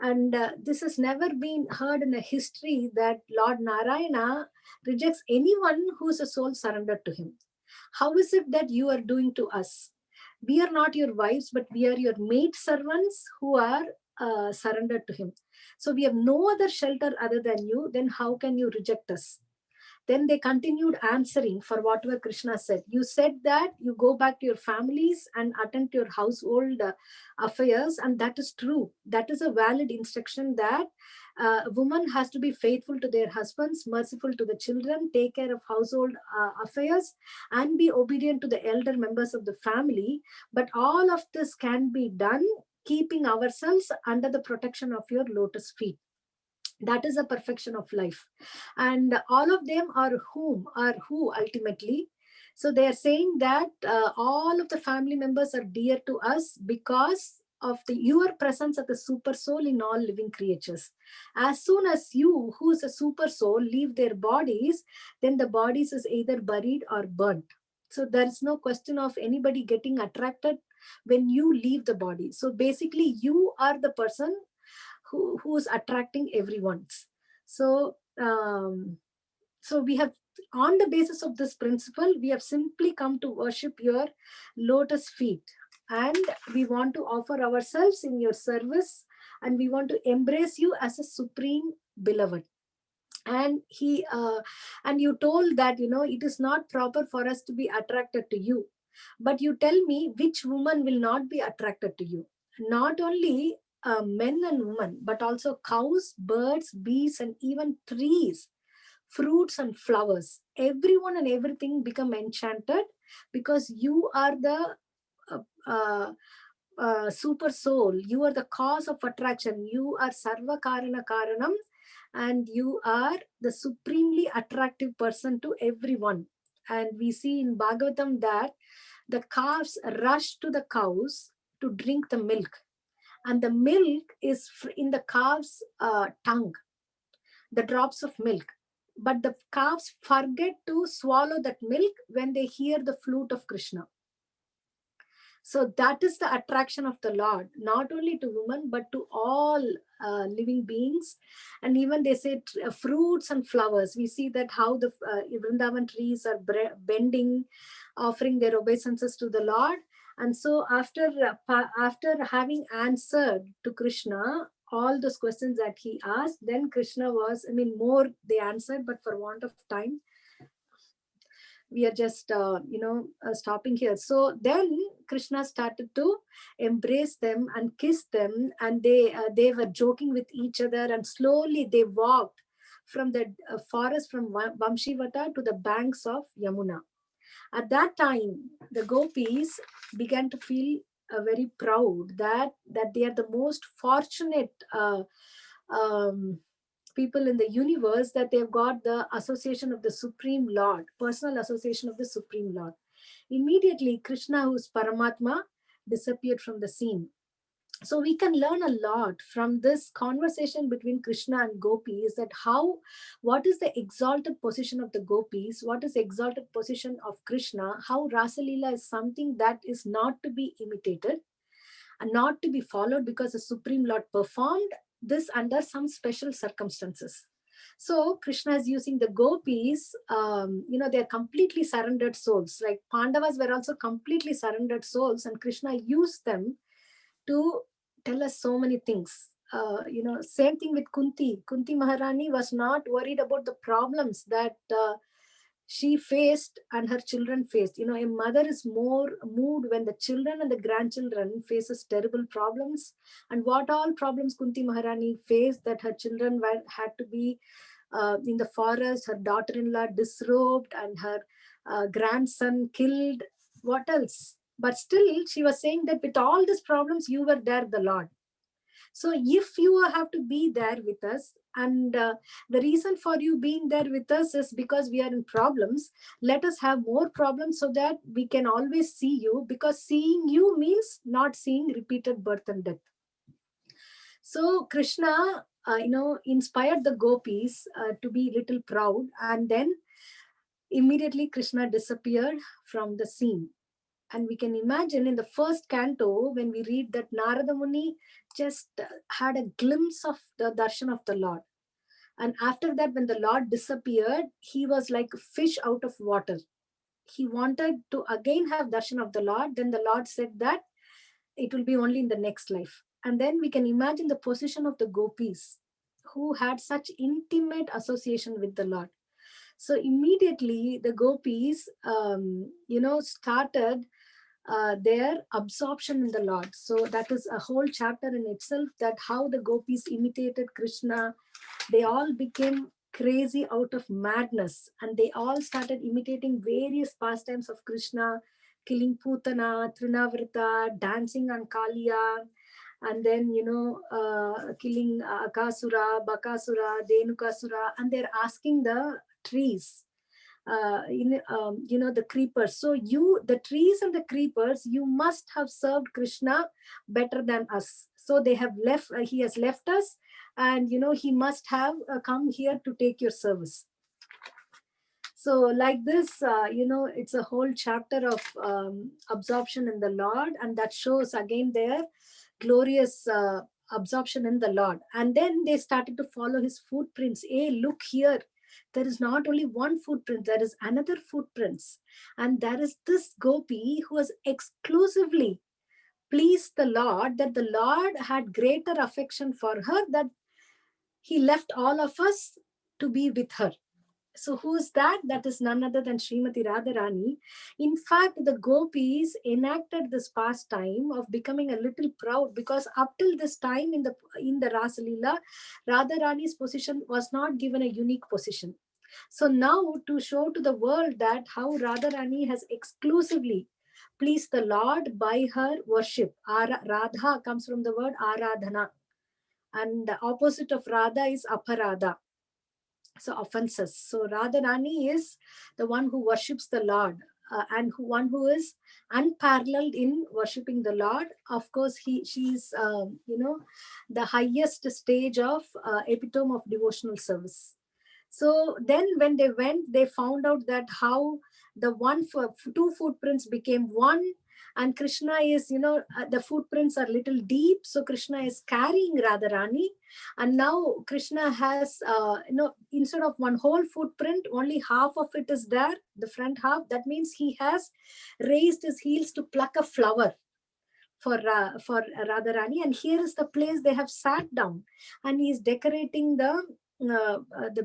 and this has never been heard in a history, that Lord Narayana rejects anyone who's a soul surrendered to him. How is it that you are doing to us? We are not your wives, but we are your maid servants who are surrendered to him. So we have no other shelter other than you. Then how can you reject us? Then they continued answering for whatever Krishna said. You said that you go back to your families and attend to your household affairs, and that is true. That is a valid instruction, that a woman has to be faithful to their husbands, merciful to the children, take care of household affairs, and be obedient to the elder members of the family. But all of this can be done keeping ourselves under the protection of your lotus feet. That is a perfection of life. And all of them are who ultimately. So they are saying that all of the family members are dear to us because of your presence as the super soul in all living creatures. As soon as you, who is a super soul, leave their bodies, then the bodies is either buried or burnt. So there is no question of anybody getting attracted when you leave the body. So basically you are the person who's attracting everyone. So so we have, on the basis of this principle, we have simply come to worship your lotus feet, and we want to offer ourselves in your service, and we want to embrace you as a supreme beloved. And and you told that it is not proper for us to be attracted to you, but you tell me which woman will not be attracted to you. Not only men and women, but also cows, birds, bees, and even trees, fruits and flowers. Everyone and everything become enchanted, because you are the uh, super soul. You are the cause of attraction. You are sarva karana karanam, and you are the supremely attractive person to everyone. And we see in Bhagavatam that the calves rush to the cows to drink the milk, and the milk is in the calves tongue, the drops of milk. But the calves forget to swallow that milk when they hear the flute of Krishna. So that is the attraction of the Lord, not only to women, but to all living beings. And even they say fruits and flowers. We see that how the Vrindavan trees are bending, offering their obeisances to the Lord. And so after having answered to Krishna all those questions that he asked, then Krishna was, more they answered, but for want of time, we are just stopping here. So then Krishna started to embrace them and kiss them, and they were joking with each other, and slowly they walked from the forest from Vamshivata to the banks of Yamuna. At that time, the gopis began to feel very proud that they are the most fortunate people in the universe, that they've got the association of the Supreme Lord, personal association of the Supreme Lord. Immediately, Krishna, who is Paramatma, disappeared from the scene. So we can learn a lot from this conversation between Krishna and gopis, that what is the exalted position of the gopis, what is the exalted position of Krishna, how Rasa Leela is something that is not to be imitated. not to be followed because the Supreme Lord performed this under some special circumstances. So Krishna is using the gopis, they're completely surrendered souls. Like Pandavas were also completely surrendered souls, and Krishna used them to tell us so many things. Same thing with Kunti. Kunti Maharani was not worried about the problems that she faced and her children faced. A mother is more moved when the children and the grandchildren faces terrible problems. And what all problems Kunti Maharani faced, that her children had to be in the forest, her daughter-in-law disrobed, and her grandson killed. What else? But still, she was saying that with all these problems, you were there, the Lord. So if you have to be there with us, and the reason for you being there with us is because we are in problems, let us have more problems so that we can always see you, because seeing you means not seeing repeated birth and death. So Krishna, inspired the gopis to be little proud, and then immediately Krishna disappeared from the scene. And we can imagine in the first canto, when we read that Narada Muni just had a glimpse of the darshan of the Lord. And after that, when the Lord disappeared, he was like a fish out of water. He wanted to again have darshan of the Lord. Then the Lord said that it will be only in the next life. And then we can imagine the position of the gopis who had such intimate association with the Lord. So immediately the gopis, started their absorption in the Lord. So that is a whole chapter in itself, that how the gopis imitated Krishna. They all became crazy out of madness, and they all started imitating various pastimes of Krishna, killing Putana, Trinavrata, dancing on Kaliya, and then, killing Akasura, Bakasura, Dhenukasura, and they're asking the trees, the creepers. So the trees and the creepers, you must have served Krishna better than us. So they have left, he has left us, and, he must have come here to take your service. So like this, it's a whole chapter of absorption in the Lord, and that shows again their glorious absorption in the Lord. And then they started to follow his footprints. Hey, look here. There is not only one footprint, there is another footprints. And there is this gopi who has exclusively pleased the Lord, that the Lord had greater affection for her, that he left all of us to be with her. So who is that? That is none other than Srimati Radharani. In fact, the gopis enacted this pastime of becoming a little proud, because up till this time in the Rasa Leela, Radharani's position was not given a unique position. So now, to show to the world that how Radharani has exclusively pleased the Lord by her worship. Radha comes from the word Aradhana, and the opposite of Radha is Aparadha. So offenses. So Radharani is the one who worships the Lord, and one who is unparalleled in worshipping the Lord. Of course, she's the highest stage of epitome of devotional service. So then when they went, they found out that how the two footprints became one. And Krishna is, the footprints are little deep. So Krishna is carrying Radharani. And now Krishna has, instead of one whole footprint, only half of it is there, the front half. That means he has raised his heels to pluck a flower for Radharani. And here is the place they have sat down. And he is decorating the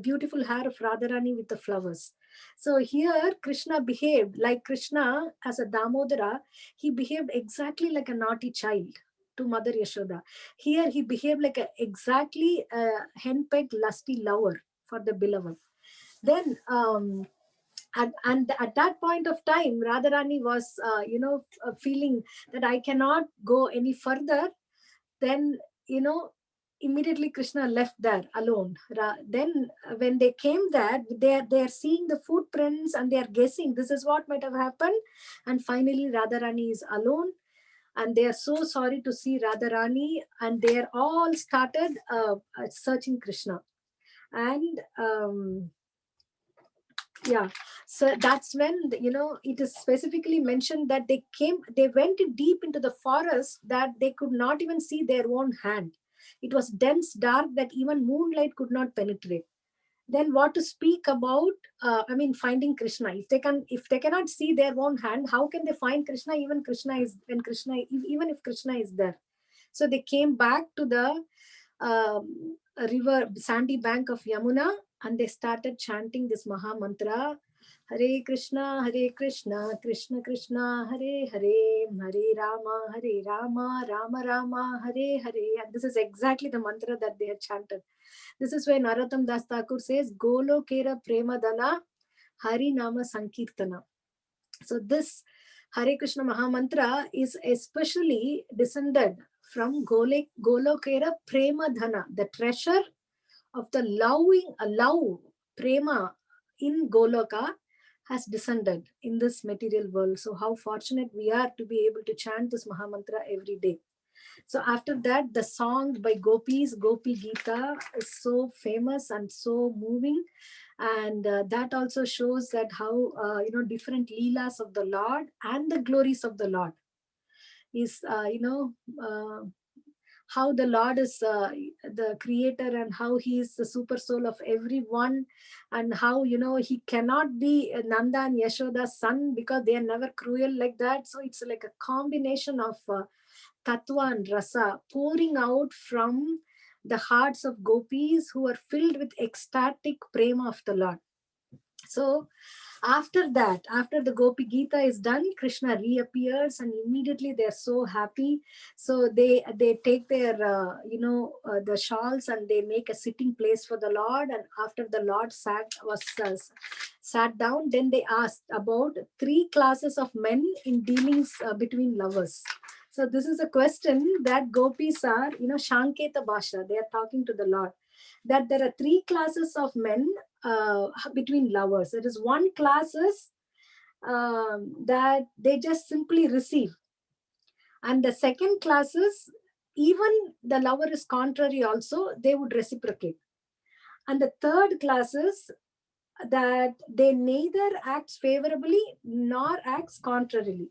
beautiful hair of Radharani with the flowers. So here Krishna behaved like Krishna as a Damodara. He behaved exactly like a naughty child to Mother Yashoda. Here he behaved like exactly a henpecked lusty lover for the beloved. Then and at that point of time, Radharani was feeling that I cannot go any further. Then immediately Krishna left there alone. Then when they came there, they are seeing the footprints, and they are guessing this is what might have happened. And finally Radharani is alone, and they are so sorry to see Radharani, and they are all started searching Krishna. And Yeah. So that's when, it is specifically mentioned that they went deep into the forest that they could not even see their own hand. It was dense, dark, that even moonlight could not penetrate. Then what to speak about, finding Krishna? If they cannot see their own hand, how can they find Krishna? Even if Krishna is there. So they came back to the river, sandy bank of Yamuna, and they started chanting this Maha Mantra. Hare Krishna, Krishna Krishna, Hare Hare, Hare Rama, Rama Rama, Hare Hare. And this is exactly the mantra that they had chanted. This is why Narottam Das Thakur says, Golo Kera Premadana, Hari Nama Sankirtana. So this Hare Krishna Maha Mantra is especially descended from Golokera Prema Dhana, the treasure of the love, prema in Goloka has descended in this material world. So how fortunate we are to be able to chant this Maha Mantra every day. So after that, the song by Gopis, Gopi Gita, is so famous and so moving. And that also shows that how, different leelas of the Lord and the glories of the Lord is, how the Lord is the creator, and how he is the super soul of everyone, and how, he cannot be Nanda and Yashoda's son because they are never cruel like that. So it's like a combination of Tattva and Rasa pouring out from the hearts of gopis who are filled with ecstatic prema of the Lord. So after that, after the Gopi Gita is done, Krishna reappears and immediately they're so happy. So they take their, the shawls, and they make a sitting place for the Lord. And after the Lord sat down, then they asked about 3 classes of men in dealings between lovers. So this is a question that gopis are, Shanketa Bhasha, they are talking to the Lord, that there are 3 classes of men between lovers. There is one class is that they just simply receive, and the second class is even the lover is contrary also, they would reciprocate, and the third class is that they neither acts favorably nor acts contrarily.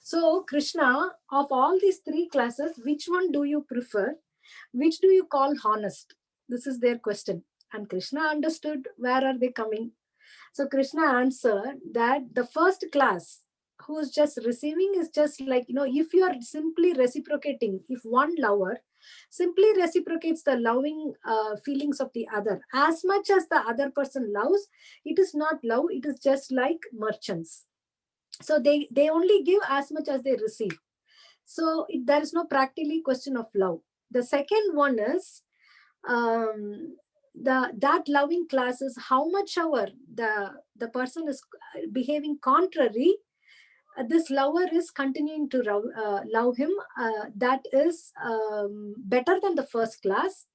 So Krishna, of all these 3 classes, which one do you prefer? Which do you call honest? This is their question. And Krishna understood where are they coming. So Krishna answered that the first class who is just receiving is just like, if you are simply reciprocating, if one lover simply reciprocates the loving feelings of the other, as much as the other person loves, it is not love, it is just like merchants. So they only give as much as they receive. So there is no practically question of love. The second one is that loving class is how much ever the person is behaving contrary, this lover is continuing to love him. That is better than the first class,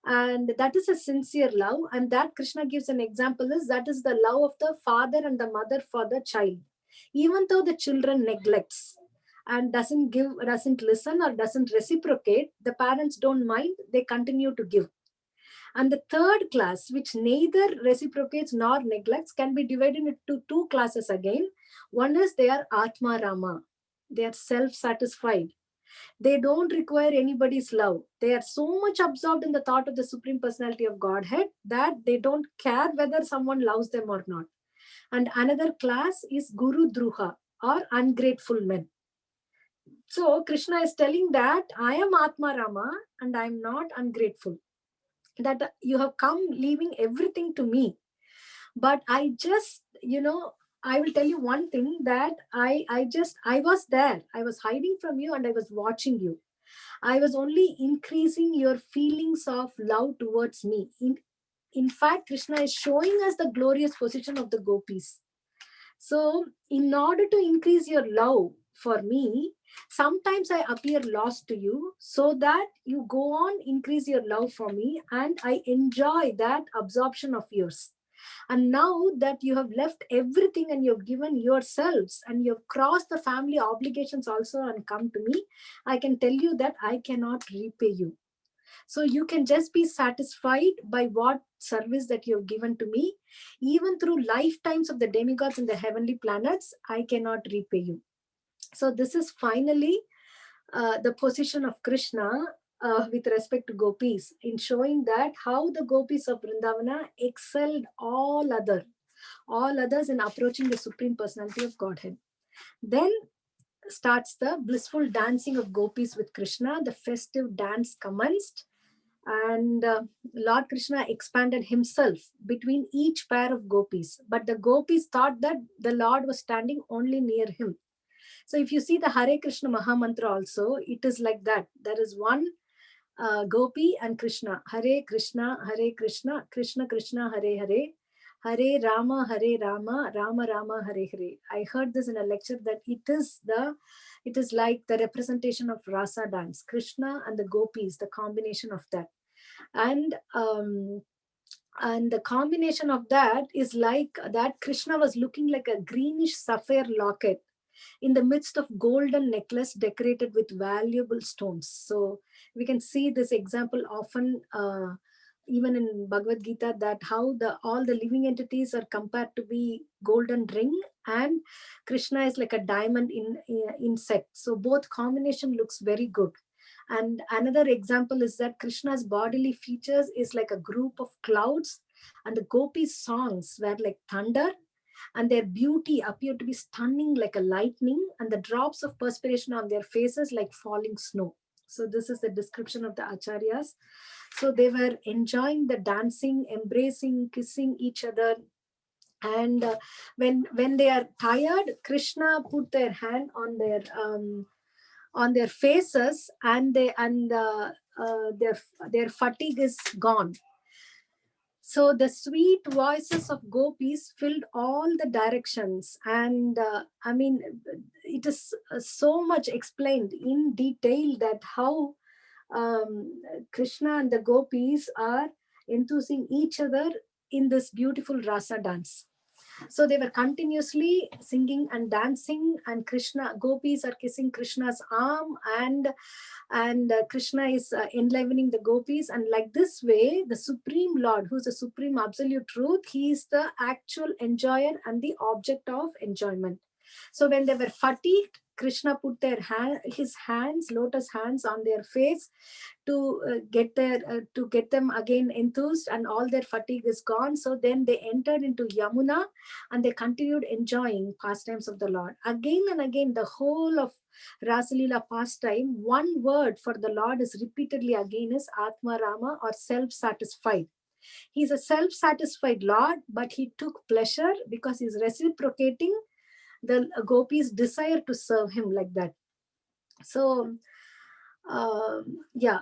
and that is a sincere love. And that Krishna gives an example is that is the love of the father and the mother for the child. Even though the children neglects and doesn't listen or doesn't reciprocate, the parents don't mind, they continue to give. And the third class, which neither reciprocates nor neglects, can be divided into 2 classes again. One is they are Atma Rama. They are self-satisfied. They don't require anybody's love. They are so much absorbed in the thought of the Supreme Personality of Godhead that they don't care whether someone loves them or not. And another class is Guru Druha, or ungrateful men. So Krishna is telling that I am Atma Rama and I am not ungrateful. That you have come leaving everything to me. But I just, I will tell you one thing, that I was there. I was hiding from you and I was watching you. I was only increasing your feelings of love towards me. In fact, Krishna is showing us the glorious position of the gopis. So in order to increase your love for me, sometimes I appear lost to you so that you go on, increase your love for me, and I enjoy that absorption of yours. And now that you have left everything and you've given yourselves and you've crossed the family obligations also and come to me, I can tell you that I cannot repay you. So you can just be satisfied by what service that you have given to me. Even through lifetimes of the demigods in the heavenly planets, I cannot repay you. So this is finally the position of Krishna with respect to gopis, in showing that how the gopis of Vrindavana excelled all others in approaching the Supreme Personality of Godhead. Then starts the blissful dancing of gopis with Krishna. The festive dance commenced, and Lord Krishna expanded himself between each pair of gopis. But the gopis thought that the Lord was standing only near him. So if you see the Hare Krishna Mahamantra also, it is like that. There is one Gopi and Krishna. Hare Krishna, Krishna Krishna, Hare Hare. Hare Rama, Rama Rama, Hare Hare. I heard this in a lecture that it is like the representation of Rasa dance. Krishna and the gopis, the combination of that. And the combination of that is like that Krishna was looking like a greenish sapphire locket in the midst of golden necklace decorated with valuable stones. So we can see this example often even in Bhagavad Gita, that how all the living entities are compared to be golden ring, and Krishna is like a diamond insect. So both combination looks very good. And another example is that Krishna's bodily features is like a group of clouds, and the gopis' songs were like thunder, and their beauty appeared to be stunning like a lightning, and the drops of perspiration on their faces like falling snow. So this is the description of the acharyas. So they were enjoying the dancing, embracing, kissing each other. And when they are tired, Krishna put their hand on their faces, and their fatigue is gone. So the sweet voices of gopis filled all the directions, and it is so much explained in detail that how Krishna and the gopis are enthusing each other in this beautiful rasa dance. So they were continuously singing and dancing, and gopis are kissing Krishna's arm, and Krishna is enlivening the gopis. And like this way, the Supreme Lord, who's the Supreme Absolute Truth, he is the actual enjoyer and the object of enjoyment. So when they were fatigued, Krishna put his hands, lotus hands, on their face to get them again enthused, and all their fatigue is gone. So then they entered into Yamuna, and they continued enjoying pastimes of the Lord. Again and again, the whole of Rasalila pastime, one word for the Lord is repeatedly again is Atma Rama, or self-satisfied. He's a self-satisfied Lord, but he took pleasure because he's reciprocating the gopis' desire to serve him like that. So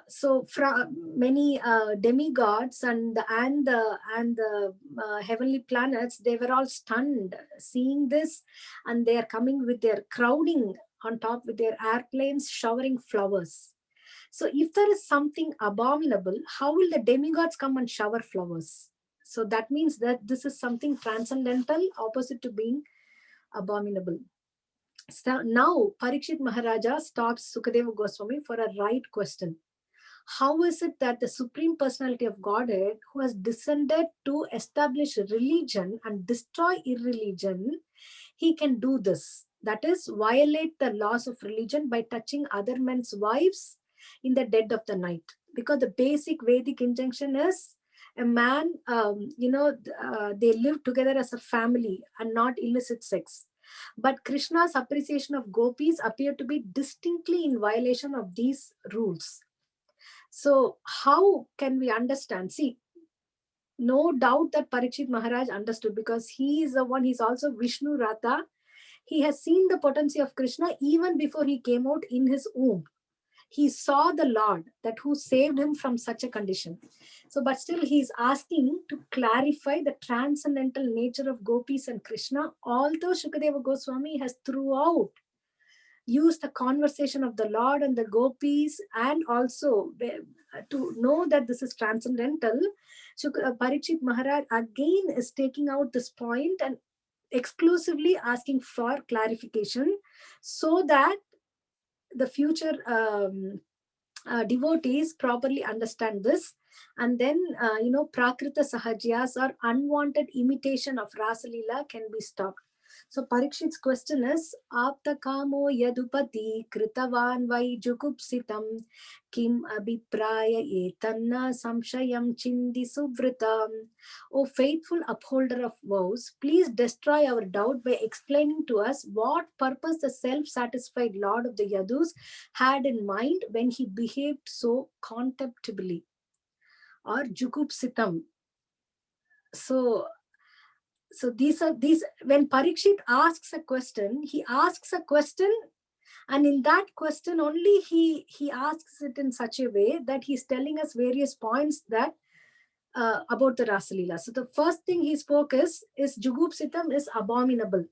so from many demigods and the heavenly planets, they were all stunned seeing this, and they are coming with their crowding on top with their airplanes, showering flowers. So if there is something abominable, how will the demigods come and shower flowers? So that means that this is something transcendental, opposite to being abominable. So now Parikshit Maharaja stops Sukadeva Goswami for a right question. How is it that the Supreme Personality of Godhead, who has descended to establish religion and destroy irreligion, he can do this? That is, violate the laws of religion by touching other men's wives in the dead of the night. Because the basic Vedic injunction is a man, they live together as a family and not illicit sex. But Krishna's appreciation of gopis appeared to be distinctly in violation of these rules. So how can we understand? See, no doubt that Parikshit Maharaj understood, because he is the one, he's also Vishnu Rata. He has seen the potency of Krishna even before he came out in his womb. He saw the Lord, that who saved him from such a condition. So, but still he's asking to clarify the transcendental nature of gopis and Krishna, although Shukadeva Goswami has throughout used the conversation of the Lord and the gopis, and also to know that this is transcendental. Parikshit Maharaj again is taking out this point and exclusively asking for clarification, so that the future devotees properly understand this, and then prakrita sahajas or unwanted imitation of Rasalila can be stopped. So Parikshit's question is, Apta kamo yadupati kritavan vai jukupsitam kim abhipraya etanna samshayam chindi suvritam. O faithful upholder of vows, please destroy our doubt by explaining to us what purpose the self-satisfied Lord of the Yadus had in mind when he behaved so contemptibly, or jukupsitam. So these when Parikshit asks a question, he asks a question, and in that question only he asks it in such a way that he's telling us various points that about the Rasalila. So the first thing he spoke is jugupsitam is abominable.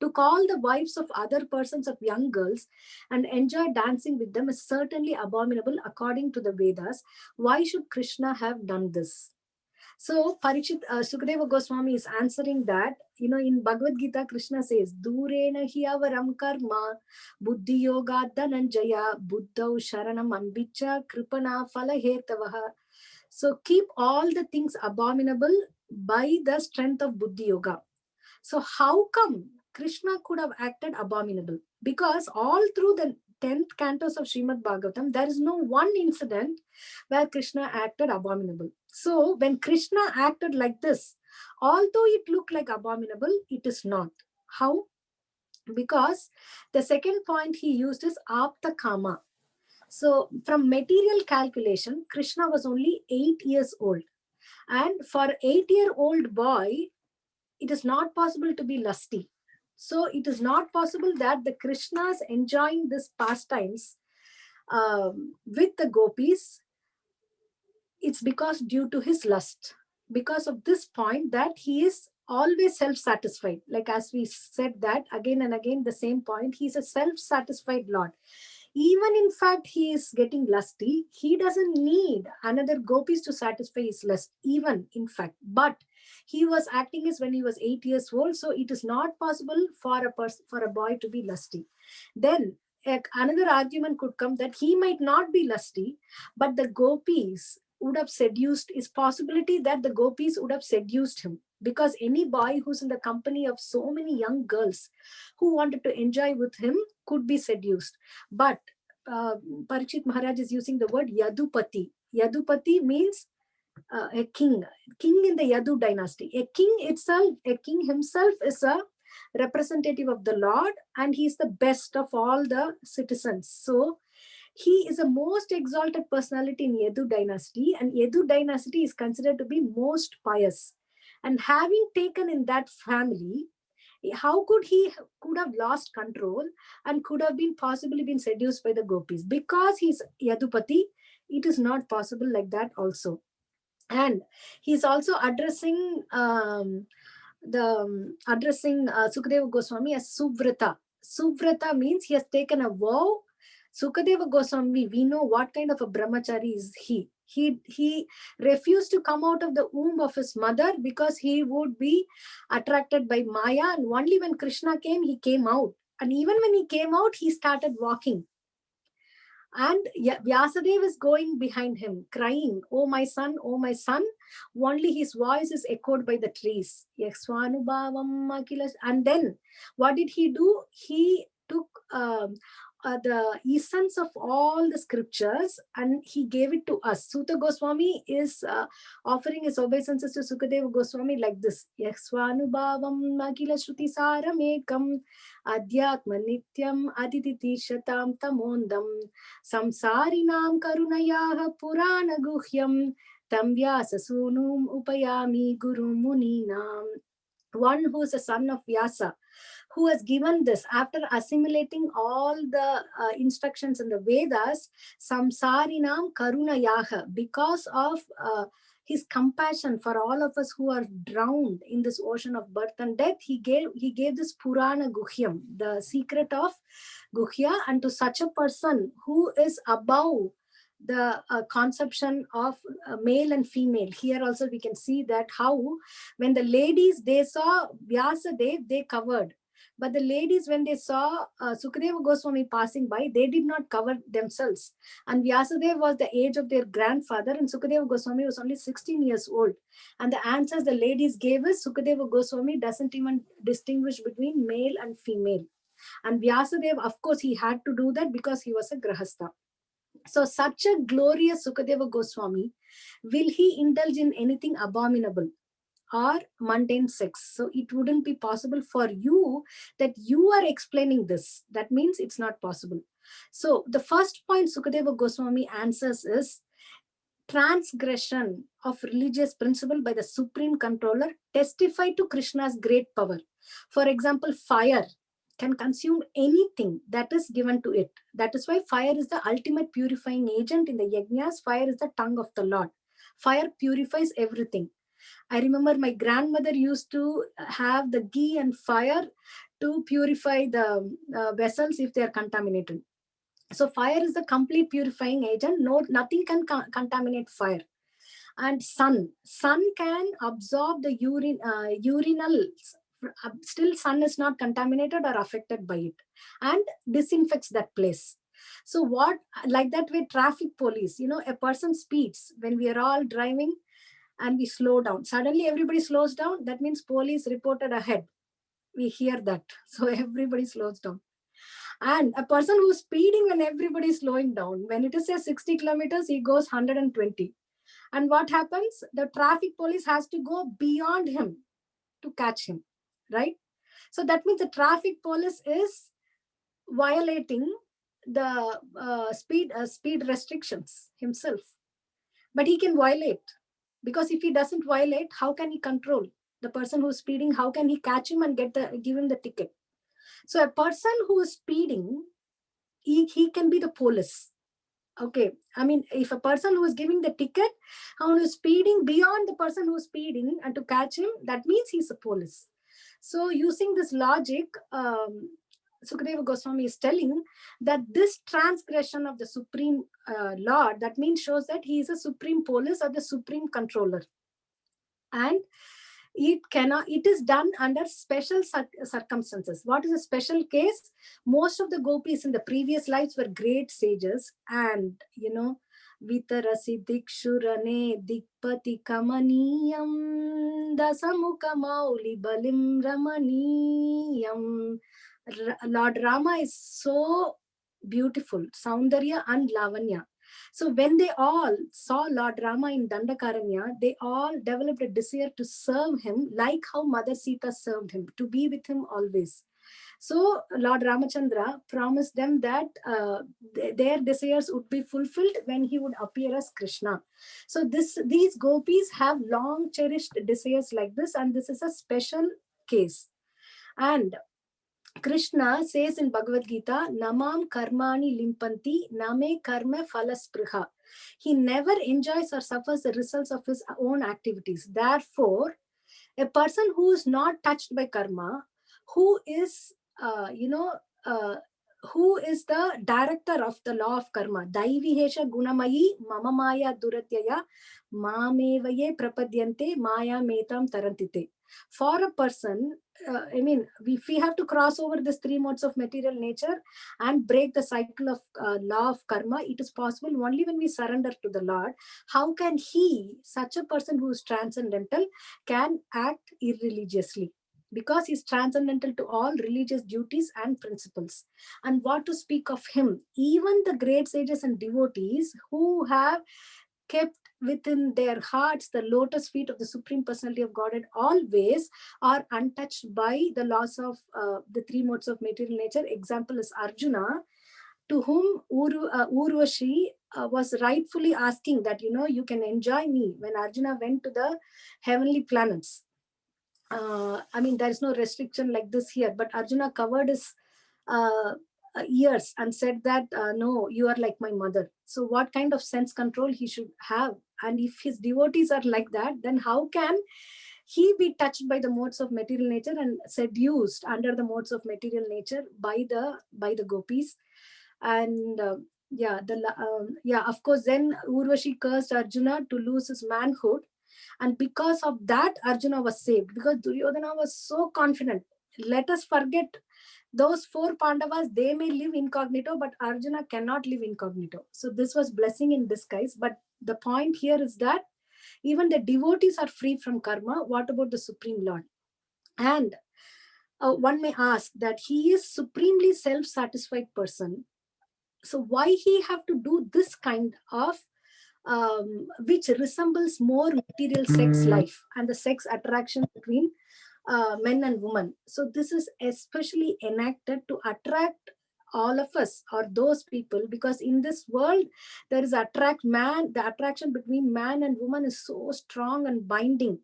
To call the wives of other persons of young girls and enjoy dancing with them is certainly abominable according to the Vedas. Why should Krishna have done this? So Parikshit, Sukadeva Goswami is answering that, in Bhagavad Gita, Krishna says, Durena hi avaram karma, buddhi yoga dhananjaya, buddhau sharanam anvicha, kripana phala hetavaha. So keep all the things abominable by the strength of buddhi yoga. So how come Krishna could have acted abominable? Because all through the 10th cantos of Srimad Bhagavatam, there is no one incident where Krishna acted abominable. So when Krishna acted like this, although it looked like abominable, it is not. How? Because the second point he used is apta kama. So from material calculation, Krishna was only 8 years old. And for an 8-year-old boy, it is not possible to be lusty. So it is not possible that the Krishnas enjoying this pastimes with the gopis, it's because due to his lust. Because of this point that he is always self-satisfied. Like as we said that again and again, the same point, he's a self-satisfied Lord. Even in fact, he is getting lusty. He doesn't need another gopis to satisfy his lust, even in fact. But he was acting as when he was 8 years old. So it is not possible for a boy to be lusty. Then another argument could come that he might not be lusty, but the gopis would have seduced, is possibility that the gopis would have seduced him, because any boy who's in the company of so many young girls who wanted to enjoy with him could be seduced. But Parikshit Maharaj is using the word Yadupati. Yadupati means a king in the Yadu dynasty. A king himself is a representative of the Lord, and he is the best of all the citizens. So he is the most exalted personality in Yadu dynasty, and Yadu dynasty is considered to be most pious. And having taken in that family, how could have lost control and could have been possibly been seduced by the gopis? Because he's Yadupati, it is not possible like that also. And he's also addressing Sukadeva Goswami as Suvrata. Suvrata means he has taken a vow. Sukadeva Goswami, we know what kind of a brahmachari is he. He refused to come out of the womb of his mother because he would be attracted by Maya. And only when Krishna came, he came out. And even when he came out, he started walking. And Vyasadeva is going behind him, crying, oh my son, oh my son. Only his voice is echoed by the trees. And then what did he do? He took the essence of all the scriptures and he gave it to us. Suta Goswami is offering his obeisances to Sukadeva Goswami like this. Yaksvanubhavam Akila Shruti Saramekam Adhyatma Nityam Adititi Shatam Tamondam Samsarinam Karunayaha Purana Guhyam Tam Vyasa Sunum Upayami Guru Muninam. One who is a son of Vyasa, who has given this after assimilating all the instructions in the Vedas, samsarinam karunayaha, because of his compassion for all of us who are drowned in this ocean of birth and death, he gave this Purana Guhyam, the secret of Guhya, and to such a person who is above the conception of male and female. Here also we can see that how when the ladies, they saw Vyasadev, they covered. But the ladies, when they saw Sukadeva Goswami passing by, they did not cover themselves. And Vyasadeva was the age of their grandfather, and Sukadeva Goswami was only 16 years old. And the answers the ladies gave is Sukadeva Goswami doesn't even distinguish between male and female. And Vyasadeva, of course, he had to do that because he was a Grahastha. So such a glorious Sukadeva Goswami, will he indulge in anything abominable or mundane sex? So it wouldn't be possible for you that you are explaining this. That means it's not possible. So the first point Sukadeva Goswami answers is transgression of religious principle by the supreme controller testify to Krishna's great power. For example, fire can consume anything that is given to it. That is why fire is the ultimate purifying agent in the yajnas. Fire is the tongue of the Lord. Fire purifies everything. I remember my grandmother used to have the ghee and fire to purify the vessels if they are contaminated. So fire is the complete purifying agent. No, nothing can contaminate fire. And sun can absorb the urinal. Still, sun is not contaminated or affected by it, and disinfects that place. So what, like that way, traffic police, a person speeds when we are all driving and we slow down. Suddenly everybody slows down. That means police reported ahead. We hear that. So everybody slows down. And a person who's speeding when everybody is slowing down, when it is say 60 kilometers, he goes 120. And what happens? The traffic police has to go beyond him to catch him, right? So that means the traffic police is violating the speed restrictions himself. But he can violate, because if he doesn't violate, how can he control the person who's speeding? How can he catch him and give him the ticket? So a person who is speeding, he can be the police. Okay, I mean, if a person who is giving the ticket, who is speeding beyond the person who is speeding, and to catch him, that means he's a police. So using this logic, Sukadeva Goswami is telling that this transgression of the Supreme Lord, that means shows that he is a supreme police or the supreme controller. And it is done under special circumstances. What is a special case? Most of the gopis in the previous lives were great sages, and Vitarasi Dikshurane Dikpati Kamaniyam Dasamukha Mauli Balim Ramaniyam. Lord Rama is so beautiful, Saundarya and Lavanya. So when they all saw Lord Rama in Dandakaranya, they all developed a desire to serve him like how Mother Sita served him, to be with him always. So Lord Ramachandra promised them that their desires would be fulfilled when he would appear as Krishna. So these gopis have long cherished desires like this, and this is a special case. And Krishna says in Bhagavad Gita, Namam karmani limpanti, name karma phalaspriha. He never enjoys or suffers the results of his own activities. Therefore, a person who is not touched by karma, who is, who is the director of the law of karma, Daivihesha gunamayi mama maya duratyaya mamevaye prapadyante maya metam tarantite. For a person, if we have to cross over these three modes of material nature and break the cycle of law of karma, it is possible only when we surrender to the Lord. How can he, such a person who is transcendental, can act irreligiously? Because he's transcendental to all religious duties and principles. And what to speak of him? Even the great sages and devotees who have kept within their hearts the lotus feet of the Supreme Personality of Godhead always are untouched by the laws of the three modes of material nature. Example is Arjuna, to whom Urvashi was rightfully asking that, you can enjoy me. When Arjuna went to the heavenly planets, there is no restriction like this here, but Arjuna covered his ears and said that, no, you are like my mother. So what kind of sense control he should have? And if his devotees are like that, then how can he be touched by the modes of material nature and seduced under the modes of material nature by the gopis? And of course, then Urvashi cursed Arjuna to lose his manhood. And because of that, Arjuna was saved, because Duryodhana was so confident. let us forget those 4 Pandavas. They may live incognito, but Arjuna cannot live incognito. So this was blessing in disguise. But the point here is that even the devotees are free from karma. What about the Supreme Lord? And one may ask that he is supremely self-satisfied person. So why he have to do this kind of which resembles more material sex life and the sex attraction between men and women. So this is especially enacted to attract all of us or those people, because in this world there is the attraction between man and woman is so strong and binding.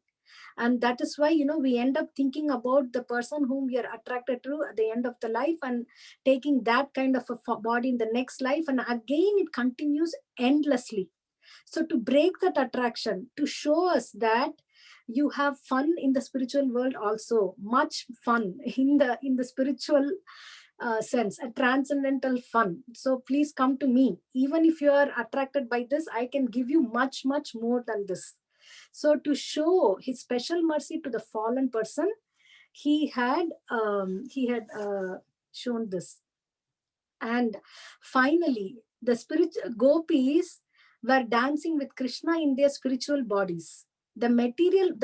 And that is why, we end up thinking about the person whom we are attracted to at the end of the life and taking that kind of a body in the next life, and again it continues endlessly. So to break that attraction, to show us that you have fun in the spiritual world also, much fun in the spiritual sense, a transcendental fun. So please come to me. Even if you are attracted by this, I can give you much, much more than this. So to show his special mercy to the fallen person, he had shown this. And finally, the spiritual gopis were dancing with Krishna in their spiritual bodies. The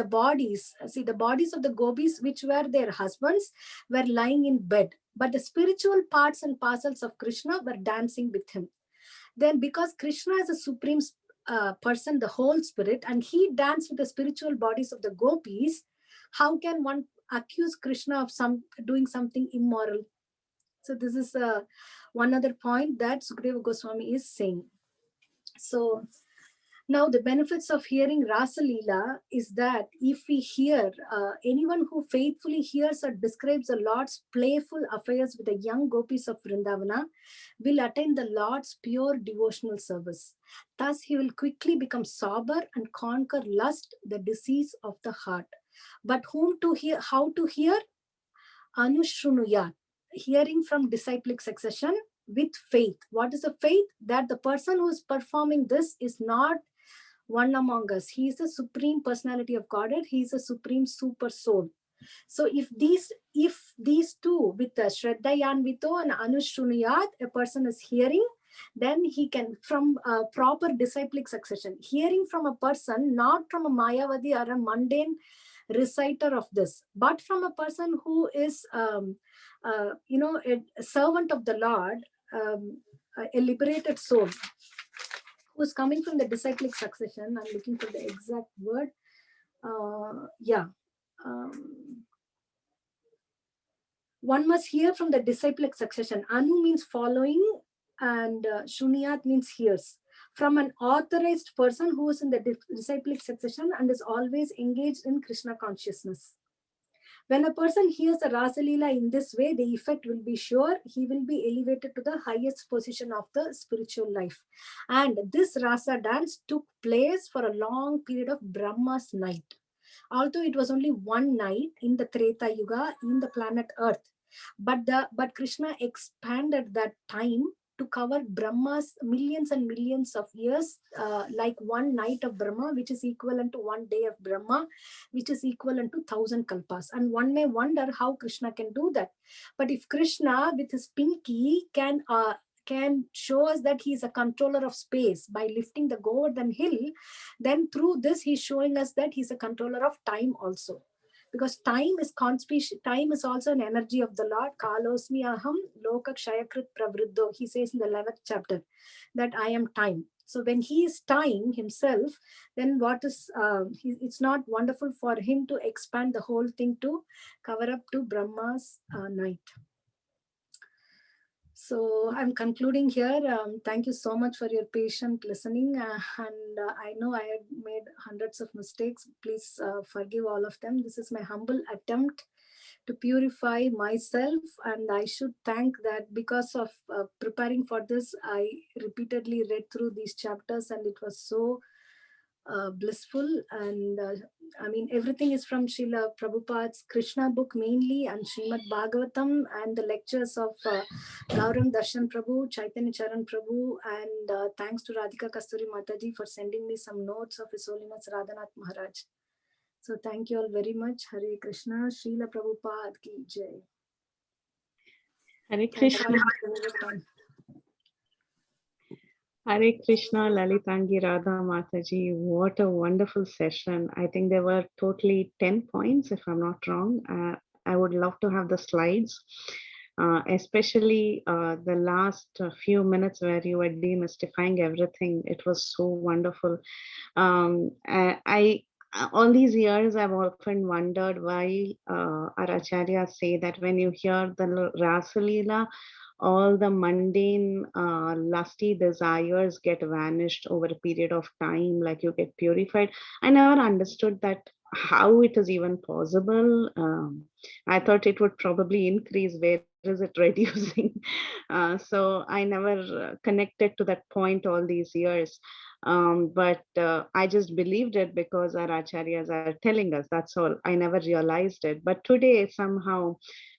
bodies of the gopis, which were their husbands, were lying in bed. But the spiritual parts and parcels of Krishna were dancing with him. Then because Krishna is a supreme person, the whole spirit, and he danced with the spiritual bodies of the gopis, how can one accuse Krishna of doing something immoral? So this is one other point that Sukadeva Goswami is saying. So now the benefits of hearing Rasa Leela is that if we hear, anyone who faithfully hears or describes the Lord's playful affairs with the young gopis of Vrindavana will attain the Lord's pure devotional service. Thus he will quickly become sober and conquer lust, the disease of the heart. But how to hear? Anushrunuyat, hearing from disciplic succession with faith. What is the faith? That the person who is performing this is not one among us. He is the supreme personality of Godhead. He is a supreme super soul. So if these two, with the Shraddhayanvito and Anushrunuyat, a person is hearing, then he can, from a proper disciplic succession, hearing from a person, not from a Mayavadi or a mundane reciter of this, but from a person who is, a servant of the Lord, a liberated soul, who's coming from the disciplic succession. I'm looking for the exact word. One must hear from the disciplic succession. Anu means following, and Shunyat means hears. From an authorized person who is in the disciplic succession and is always engaged in Krishna consciousness. When a person hears the Rasa Leela in this way, the effect will be sure. He will be elevated to the highest position of the spiritual life. And this Rasa dance took place for a long period of Brahma's night. Although it was only one night in the Treta Yuga in the planet Earth, but Krishna expanded that time to cover Brahma's millions and millions of years, like one night of Brahma, which is equivalent to one day of Brahma, which is equivalent to 1,000 kalpas. And one may wonder how Krishna can do that. But if Krishna with his pinky can show us that he is a controller of space by lifting the Govardhan hill, then through this he's showing us that he's a controller of time also. Because time is also an energy of the Lord. Kalosmi aham loka kshayakrit pravriddho. He says in the 11th chapter that I am time. So when he is time himself, then it's not wonderful for him to expand the whole thing to cover up to Brahma's night. So I'm concluding here. Thank you so much for your patient listening. I know I had made hundreds of mistakes. Please forgive all of them. This is my humble attempt to purify myself. And I should thank that because of preparing for this, I repeatedly read through these chapters and it was so blissful. And everything is from Srila Prabhupada's Krishna book mainly, and Srimad Bhagavatam, and the lectures of Gauram Darshan Prabhu, Chaitanya Charan Prabhu, and thanks to Radhika Kasturi Mataji for sending me some notes of His Holiness Radhanath Maharaj. So thank you all very much. Hare Krishna. Srila Prabhupada ki jai. Hare Krishna. Hare Krishna, Lalitangi, Radha, Mataji. What a wonderful session. I think there were totally 10 points, if I'm not wrong. I would love to have the slides, especially the last few minutes where you were demystifying everything. It was so wonderful. All these years, I've often wondered why our acharyas say that when you hear the Rasa Leela, all the mundane, lusty desires get vanished over a period of time, like you get purified. I never understood that how it is even possible. I thought it would probably increase. Where is it reducing? So I never connected to that point all these years. But I just believed it because our acharyas are telling us. That's all. I never realized it. But today, somehow,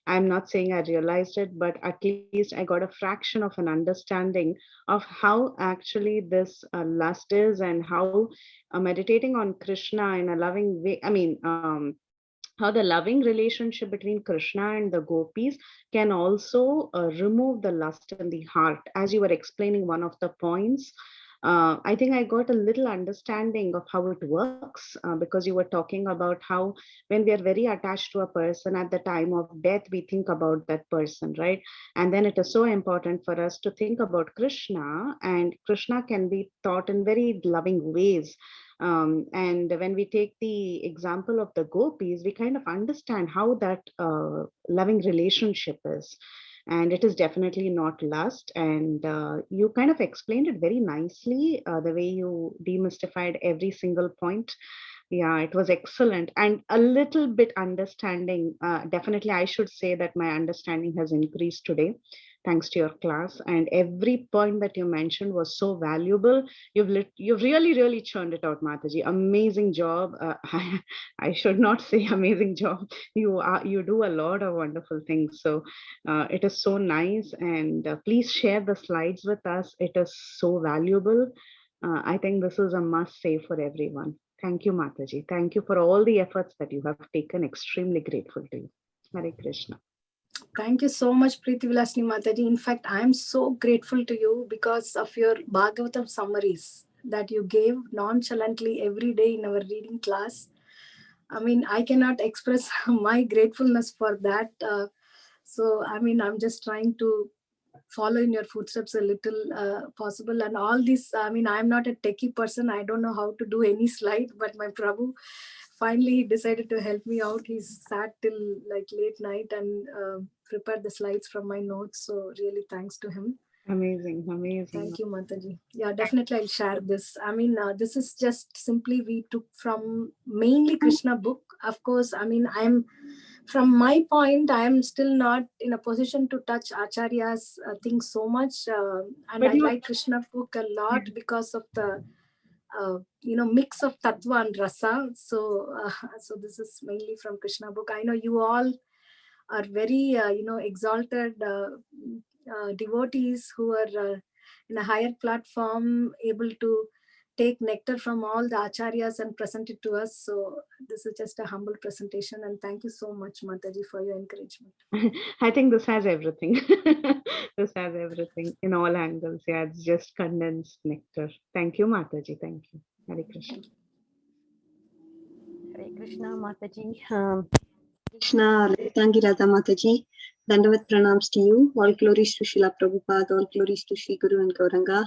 I'm not saying I realized it, but at least I got a fraction of an understanding of how actually this lust is, and how meditating on Krishna in a loving way. I mean, how the loving relationship between Krishna and the gopis can also remove the lust in the heart. As you were explaining one of the points, I think I got a little understanding of how it works, because you were talking about how when we are very attached to a person at the time of death, we think about that person, right? And then it is so important for us to think about Krishna, and Krishna can be taught in very loving ways. And when we take the example of the gopis, we kind of understand how that loving relationship is. And it is definitely not lust. And you kind of explained it very nicely, the way you demystified every single point. Yeah, it was excellent. And a little bit understanding. Definitely, I should say that my understanding has increased today, thanks to your class. And every point that you mentioned was so valuable. You've really churned it out, Mataji. Amazing job. I should not say amazing job. You do a lot of wonderful things. So it is so nice. And please share the slides with us. It is so valuable. I think this is a must say for everyone. Thank you, Mataji. Thank you for all the efforts that you have taken. Extremely grateful to you. Hare Krishna. Thank you so much, Preeti Vilasini Mataji. In fact, I am so grateful to you because of your Bhagavatam summaries that you gave nonchalantly every day in our reading class. I mean, I cannot express my gratefulness for that. So, I mean, I'm just trying to follow in your footsteps a little possible. And all this, I mean, I'm not a techie person. I don't know how to do any slide, but my Prabhu finally decided to help me out. He sat till like late night and prepared the slides from my notes. So really thanks to him. Amazing. Thank you, Mataji. Yeah, definitely I'll share this. I mean, this is just simply we took from mainly Krishna book. Of course, I mean, from my point, I am still not in a position to touch Acharya's things so much. And I like Krishna book a lot because of the mix of tattva and rasa. So this is mainly from Krishna book. I know you all are very exalted devotees who are in a higher platform, able to take nectar from all the acharyas and present it to us. So this is just a humble presentation, and thank you so much, Mataji, for your encouragement. I think this has everything. This has everything in all angles. Yeah, it's just condensed nectar. Thank you, Mataji. Thank you. Hare Krishna. Hare Krishna, Mataji. Krishna, Lalitangi, Radha Mataji. Dandavat pranams to you. All glories to Srila Prabhupada. All glories to Sri Guru and Gauranga.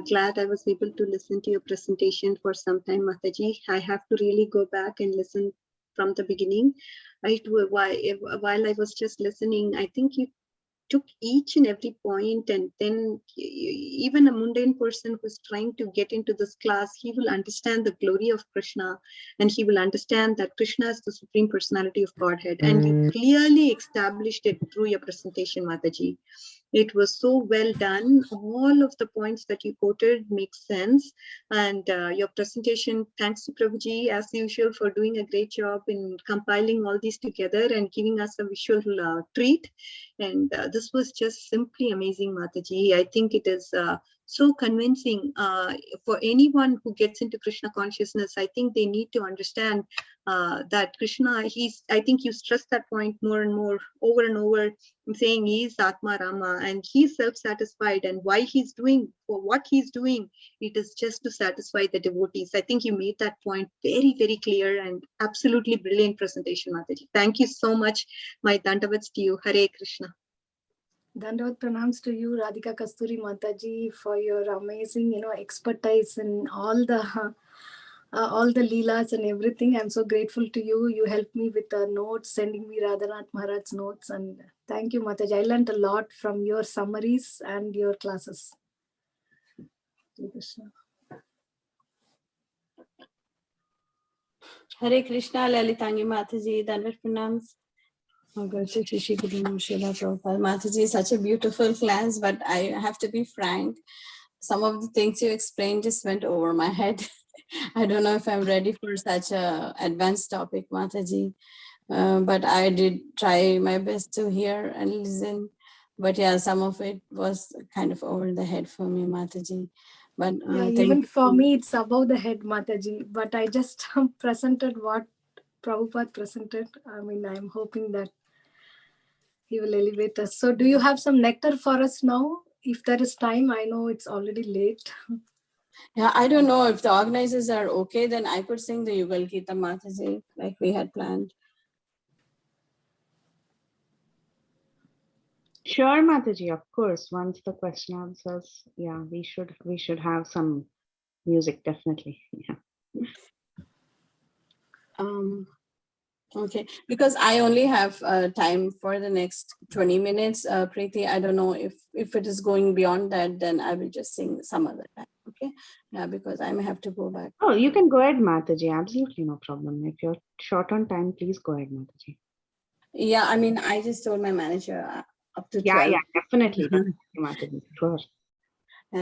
Glad I was able to listen to your presentation for some time, Mataji. I have to really go back and listen from the beginning. While I was just listening, I think you took each and every point, and then even a mundane person who's trying to get into this class, he will understand the glory of Krishna, and he will understand that Krishna is the Supreme Personality of Godhead. And you clearly established it through your presentation, Mataji. It was so well done. All of the points that you quoted make sense. And your presentation, thanks to Prabhuji, as usual, for doing a great job in compiling all these together and giving us a visual treat. And this was just simply amazing, Mataji. I think it is so convincing for anyone who gets into Krishna consciousness. I think they need to understand that Krishna, I think you stress that point more and more over and over, saying he is Atma Rama and he's self-satisfied, and why he's doing, for what he's doing, it is just to satisfy the devotees. I think you made that point very, very clear, and absolutely brilliant presentation, Mataji. Thank you so much. My dandavats to you. Hare Krishna. Dandavat pranams to you, Radhika Kasturi Mataji, for your amazing, expertise in all the leelas and everything. I'm so grateful to you. You helped me with the notes, sending me Radhanath Maharaj's notes, and thank you, Mataji. I learned a lot from your summaries and your classes. Hare Krishna, Lalitangi Mataji, Dandavat pranams. Mataji is such a beautiful class, but I have to be frank. Some of the things you explained just went over my head. I don't know if I'm ready for such a advanced topic, Mataji. But I did try my best to hear and listen. But yeah, some of it was kind of over the head for me, Mataji. But even for me, it's above the head, Mataji. But I just presented what Prabhupada presented. I mean, I'm hoping that he will elevate us. So do you have some nectar for us now? If there is time, I know it's already late. Yeah, I don't know if the organizers are okay, then I could sing the Yugal Gita, Mataji, like we had planned. Sure, Mataji, of course. Once the question answers, yeah, we should have some music, definitely. Yeah. Okay, because I only have time for the next 20 minutes, Preeti. I don't know if it is going beyond that, then I will just sing some other time. Okay, yeah, because I may have to go back. Oh, you can go ahead, Mataji. Absolutely no problem. If you're short on time, please go ahead, Mataji. Yeah, I mean, I just told my manager up to 12. Yeah, definitely, Mataji. Sure.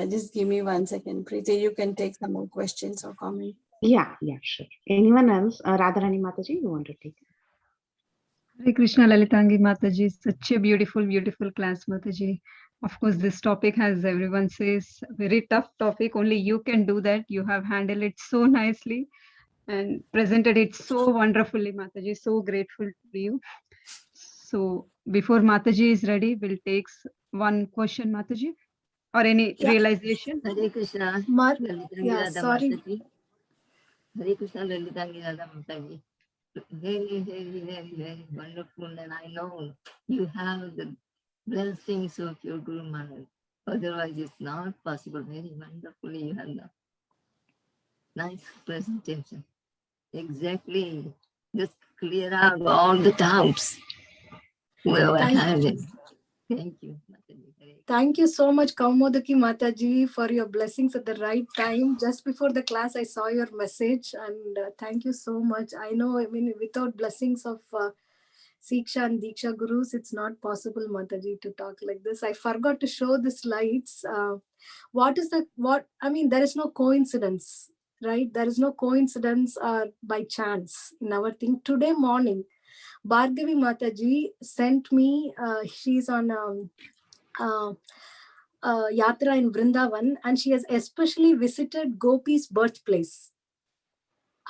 Just give me 1 second, Preeti. You can take some more questions or comments. Yeah, sure. Anyone else? Radharani Mataji, you want to take? Hare Krishna, Lalitangi Mataji. Such a beautiful, beautiful class, Mataji. Of course, this topic, as everyone says, very tough topic. Only you can do that. You have handled it so nicely and presented it so wonderfully, Mataji. So grateful to you. So before Mataji is ready, we'll take one question, Mataji, or any realization. Hare Krishna. Sorry. Hare Krishna, Lalitangi Radha Mataji. Very, very, very, very wonderful. And I know you have the blessings of your Guru Maharaj. Otherwise, it's not possible. Very wonderfully, you have the nice presentation. Exactly. Just clear out all the doubts. Well, I have it. Thank you, Mataji. Thank you so much, Kaumodaki Mataji, for your blessings at the right time. Just before the class, I saw your message, and thank you so much. I know, I mean, without blessings of Siksha and Diksha Gurus, it's not possible, Mataji, to talk like this. I forgot to show the slides. There is no coincidence, right? There is no coincidence by chance in our thing. Today morning, Bhargavi Mataji sent me, she's on Yatra in Vrindavan, and she has especially visited Gopi's birthplace.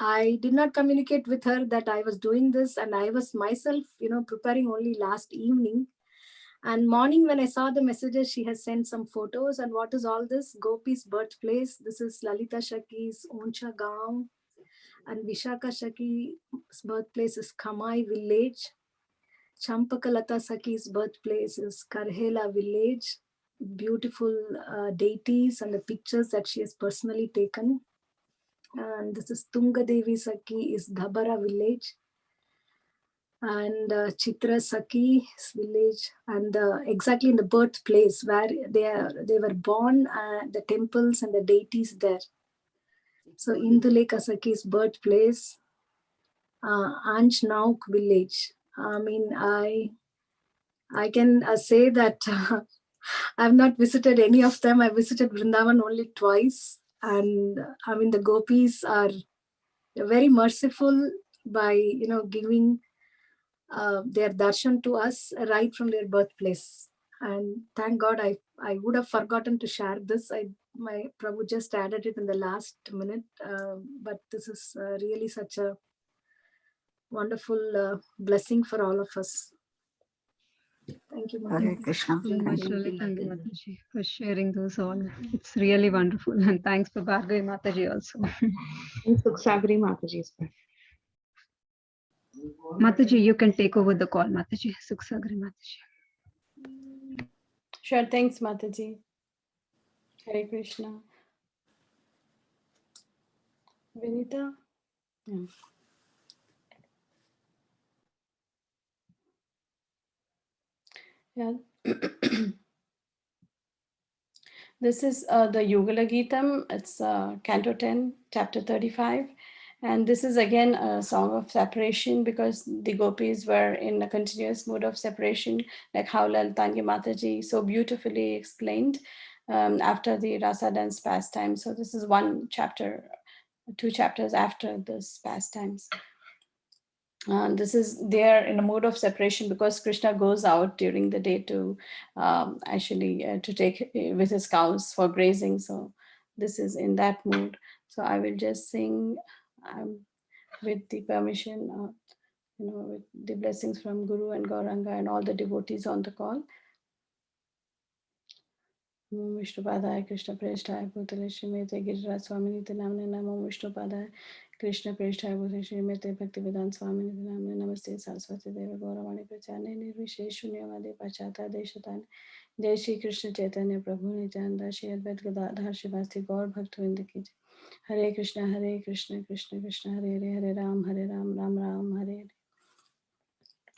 I did not communicate with her that I was doing this, and I was myself, preparing only last evening. And morning when I saw the messages, she has sent some photos. And what is all this? Gopi's birthplace. This is Lalita Shaki's Oncha Gaon, and Vishaka Shaki's birthplace is Kamai village. Champakalata Saki's birthplace is Karhela village. Beautiful deities and the pictures that she has personally taken. And this is Tunga Devi Saki is Dhabara village. And Chitra Saki's village, and exactly in the birthplace where they were born, the temples and the deities there. So Induleka Saki's birthplace, Anj Nauk village. I mean, I can say that I've not visited any of them. I visited Vrindavan only twice. And I mean, the gopis are very merciful by, giving their darshan to us right from their birthplace. And thank God, I would have forgotten to share this. I my Prabhu just added it in the last minute, but this is really such a wonderful blessing for all of us. Thank you, Mataji. Hare Krishna. So much, Thank you, Lalitangi Mataji. Mataji, for sharing those all. It's really wonderful. And thanks for Bhargavi Mataji also. And Suksabri Mataji is back. Mataji, you can take over the call, Mataji. Suksagri Mataji. Sure, thanks, Mataji. Hare Krishna. Vinita? Yeah. Yeah. This is the Yugala Geetam. It's Canto 10, Chapter 35. And this is again a song of separation because the gopis were in a continuous mood of separation, like how Lalitangi Mataji so beautifully explained after the Rasa dance pastime. So this is one chapter, 2 chapters after this pastimes. This is there in a mode of separation because Krishna goes out during the day to to take with his cows for grazing. So this is in that mood. So I will just sing with the permission, with the blessings from Guru and Gauranga and all the devotees on the call. Vishnupadaya Krishna Preshthaya Bhutale Srimate Giriraj Swaminiti Namne Namo Vishnupadaya Krishna Preshthaya Bhutale Srimate Bhaktivedanta Swaminiti Namne Namaste Saraswati Deva Gauravani Prachane Nirvishesh Shunyavadi Pachata Deshatane Jai Shri Krishna Chaitanya Prabhu Nityananda Shri Advaita Gadadhar Shivasti Gaur Bhaktivinoda Ki Jai. Hare Krishna Krishna Krishna Hare Hare Hare Ram Ram Ram Hare Hare.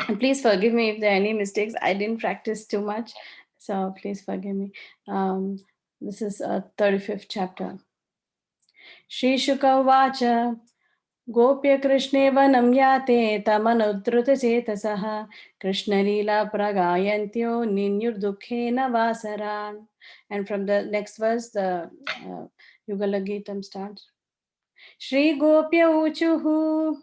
And please forgive me if there are any mistakes. I didn't practice too much, so please forgive me. This is 35th chapter. Shri Shuka Vacha Gopya Krishne Vanam Yate Tamanudruta Chetasaha Krishna Leela Pragayantyo Ninyur Dukhena Vasaran. And from the next verse, the Yugala Geetam starts. Shri Gopya Uchuhu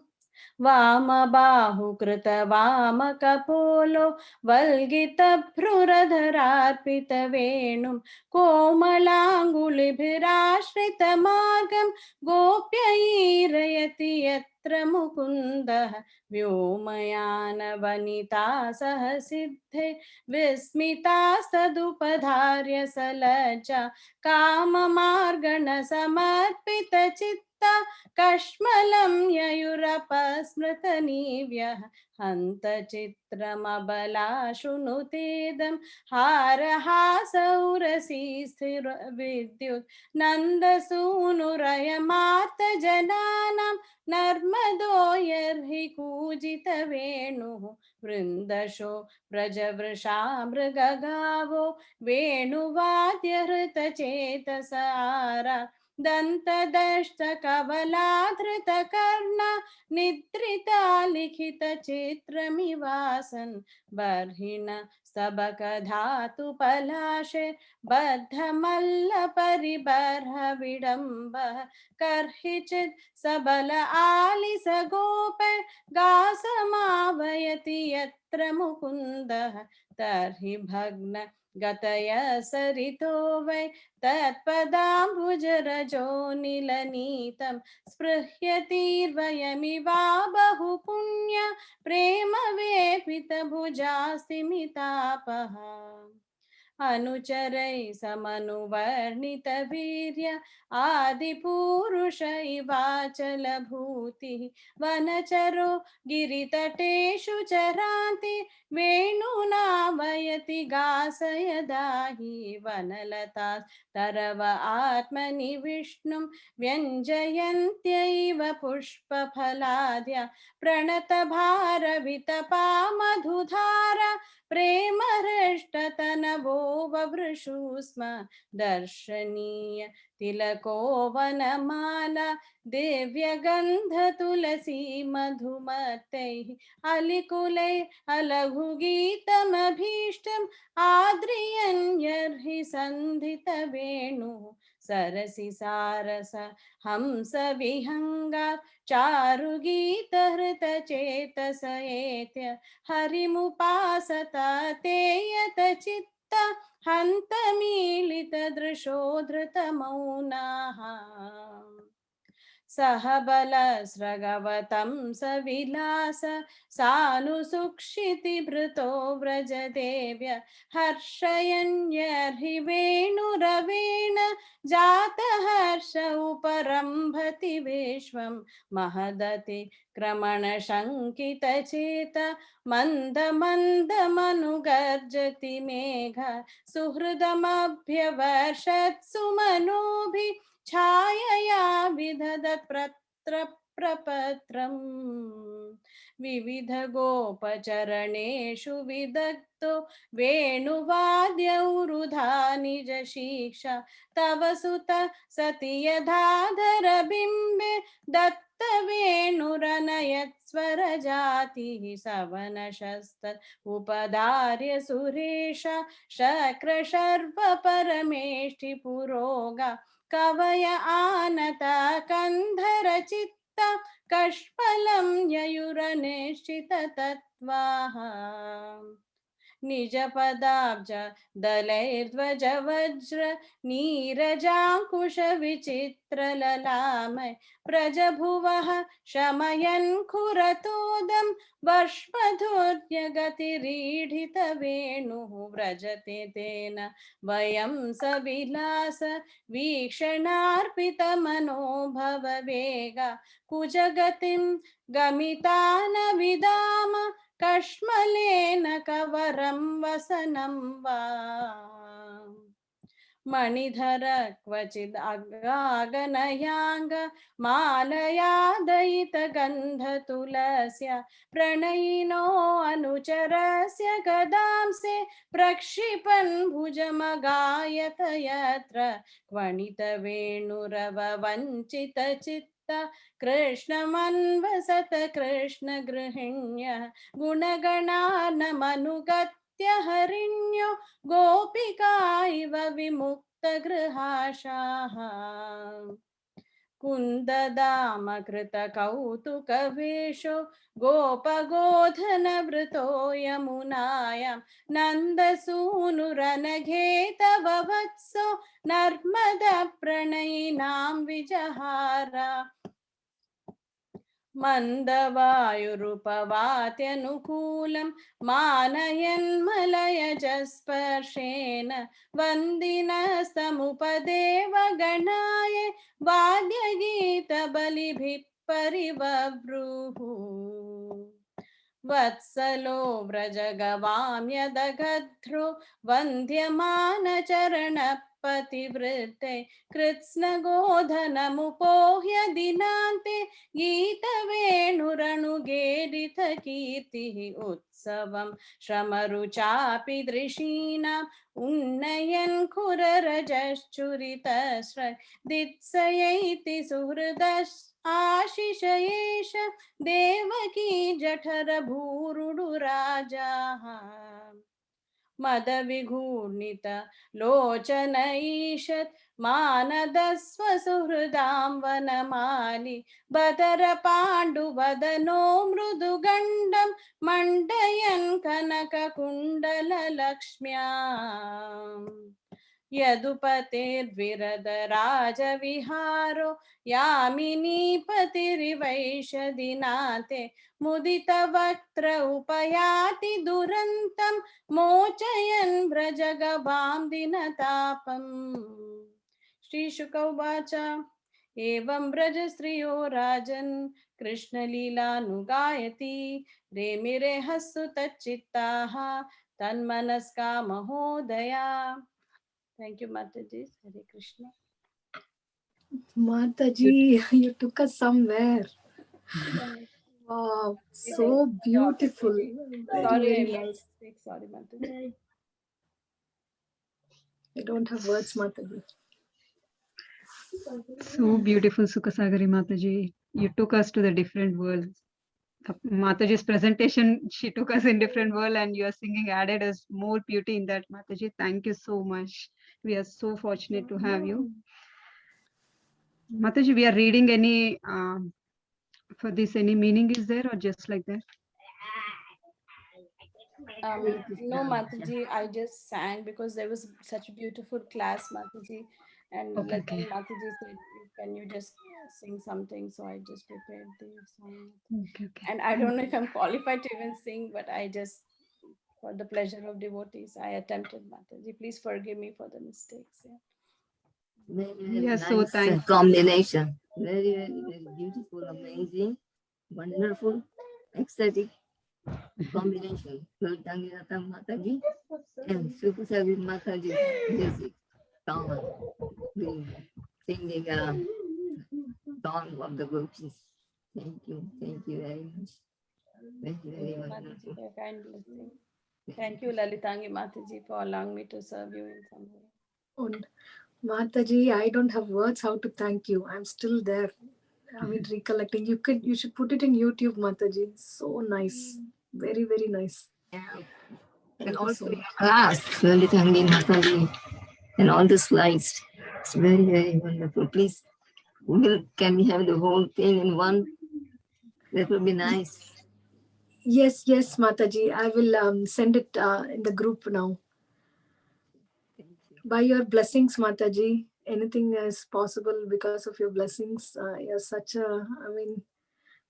वामबाहुकृत वामकपोलो वल्गितभ्रुरधरार्पितवेणुं कोमलाङ्गुलिभिराश्रितमार्गं गोप्यैरयति यत्र मुकुन्दः व्योमयानवनिता सह सिद्धे विस्मितास्तदुपधार्य सलज्जा काममार्गणसमर्पितचित्ता कश्मलं ययुरपस्मृतनीव्यः हन्तचित्रमबला शृणुतेदं हारहासौरसी स्थिरविद्युत् नन्दसूनुरयमार्तजनानां नर्मदो यर्हि कूजितवेणुः वृन्दशो व्रजवृषा मृगगावो वेणुवाद्यहृतचेतसारा दन्तदष्टकबलाधृतकर्णा निद्रिता लिखितचित्रमिवासन् बर्हिण स्तबकधातुपलाशे बद्धमल्लपरिबर्हविडम्बः कर्हिचित् सबल आलिसगोपे गासमावयति यत्र मुकुन्दः तर्हि भग्न गतय सरितो वै तत्पदाम्बुजरजो निलनीतं स्पृह्यतीर्वयमिवा बहु पुण्य प्रेम वेपितभुजास्तिमितापः अनुचरै समनुवर्णितवीर्य आदिपुरुष इवाचलभूतिः वनचरो गिरितटेषु चरान्ति वेणूनावयति गासयदाहि वनलता तरव आत्मनि विष्णुं व्यञ्जयन्त्यैव पुष्पफलाद्या प्रणतभारवितपा मधुधारा प्रेमहृष्टतनवो ववृषु स्म दर्शनीय तिलको वनमाला दिव्यगन्धतुलसी मधुमतैः अलिकुलैः अलघुगीतमभीष्टम् आद्रियन् यर्हि सन्धितवेणुः सरसि सारस हंस विहङ्गात् चारुगीतहृतचेतस एत्य हरिमुपासता ते यत चित्ता हन्तमीलितदृशो धृतमौनाः सह बलस्रगवतं सविलास सानुसुक्षितिभृतो व्रजदेव्य हर्षयन्यर्हि वेणुरवेण जातहर्ष उपरम्भति विश्वं महदति क्रमणशङ्कितचेत मन्दमन्दमनुगर्जति मेघ सुहृदमभ्यवर्षत्सु मनोभिः छायया विदधत् प्रपत्रम् विविध गोपचरणेषु विदग्धो वेणुवाद्यौरुधा निज शिक्षा तव सुत सति यथाधरबिम्बे दत्त वेणुरनयत्स्वरजातिः सवनशस्तत् उपधार्य सुरेश शक्रशर्व परमेष्टि पुरोगा कवय आनता कन्धरचित्त कष्पलं ययुरनिश्चित तत्त्वाः निजपदाब्ज दलैर्ध्वज वज्र नीरजाङ्कुश विचित्रललामय प्रजभुवः शमयन् खुरतोदं वर्ष्मधोर्यगतिरीढित वेणुः व्रजते तेन वयं सविलास वीक्षणार्पित मनोभव वेग कुजगतिं गमिता न विदाम कश्मलेन कवरं वसनं वा मणिधर क्वचिद् अगागनयाङ्ग मालयादयित गन्धतुलस्य प्रणयिनो अनुचरस्य गदांसे प्रक्षिपन् भुजमगायत यत्र क्वणित वेणुरव वञ्चित चित्त कृष्णमन्वसत कृष्ण गृहिण्य गुणगणानमनुगत्य हरिण्यो गोपिका इव विमुक्तगृहाशाः कुन्ददामकृतकौतुकवेषो गोपगोधनवृतो यमुनायां नन्दसूनुरनघेतववत्सो नर्मदप्रणयिनां विजहारा मन्दवायुरुपवात्यनुकूलं मानयन्मलयजस्पर्शेन वन्दिनस्तमुपदेव गणाय वाद्यगीतबलिभिः परिवव्रुः वत्सलो व्रजगवाम्यदगध्रो वन्द्यमानचरणपतिवृत्ते कृत्स्नगोधनमुपोह्य दिनान्ते गीतवेणुरनुगेरित कीर्तिः उत्सवं श्रमरुचापि दृशीनाम् उन्नयन् खुररजश्चुरितश्र दित्सयैति सुहृदश्च आशिष एष देवकी जठर भूरुडुराजाः मदविघूर्णित लोचन ईषत् मानदस्व सुहृदां वनमालि बदर पाण्डुवदनो मृदुगण्डं मण्डयन् कनककुण्डललक्ष्म्या यदुपतेर्विरदराजविहारो यामिनीपतिरिवैषदिनाथे मुदितवक्त्र उपयाति दुरन्तं मोचयन् व्रजगवां दिनतापम् श्रीशुक उवाच एवं व्रजस्त्रियो राजन् कृष्णलीलानुगायति रेमिरेहस्सु तच्चित्ताः तन्मनस्का महोदया. Thank you, Mataji. Hare Krishna. Mataji, you took us somewhere. Wow, so beautiful. Very nice. Sorry, Mataji. I don't have words, Mataji. So beautiful, Sukasagari Mataji. You took us to the different worlds. Mataji's presentation, she took us in different world, and your singing added us more beauty in that. Mataji, thank you so much. We are so fortunate to have you. Mataji, we are reading any for this, any meaning is there or just like that? Hare Krishna. No, Mataji, I just sang because there was such a beautiful class, Mataji. And Okay, then okay. Mataji said, can you just sing something? So I just prepared the song. Okay, okay. And I don't know if I'm qualified to even sing, but I just, for the pleasure of devotees, I attempted, Mataji. Please forgive me for the mistakes. Yeah. Very, We very are so nice thankful. combination. Very, very, very beautiful, amazing, wonderful, ecstatic combination. Lalitangi Radha Mataji and Sukusavi Mataji's music, song, the singing song of the gopis. Thank you very much. Very, very Mataji, wonderful. for your kind blessing. Thank you, Lalitangi Mataji, for allowing me to serve you in some way. And Mataji, I don't have words how to thank you. I'm still there. I mean, recollecting. You should put it in YouTube, Mataji. So nice. Very, very nice. Yeah. Thank And you also so your much. class, Lalitangi Mataji, and all the slides. It's very, very wonderful. Please, can we have the whole thing in one? That would be nice. Yes, Mataji. I will send it in the group now. Thank you. By your blessings, Mataji, anything is possible because of your blessings. You're such a, I mean,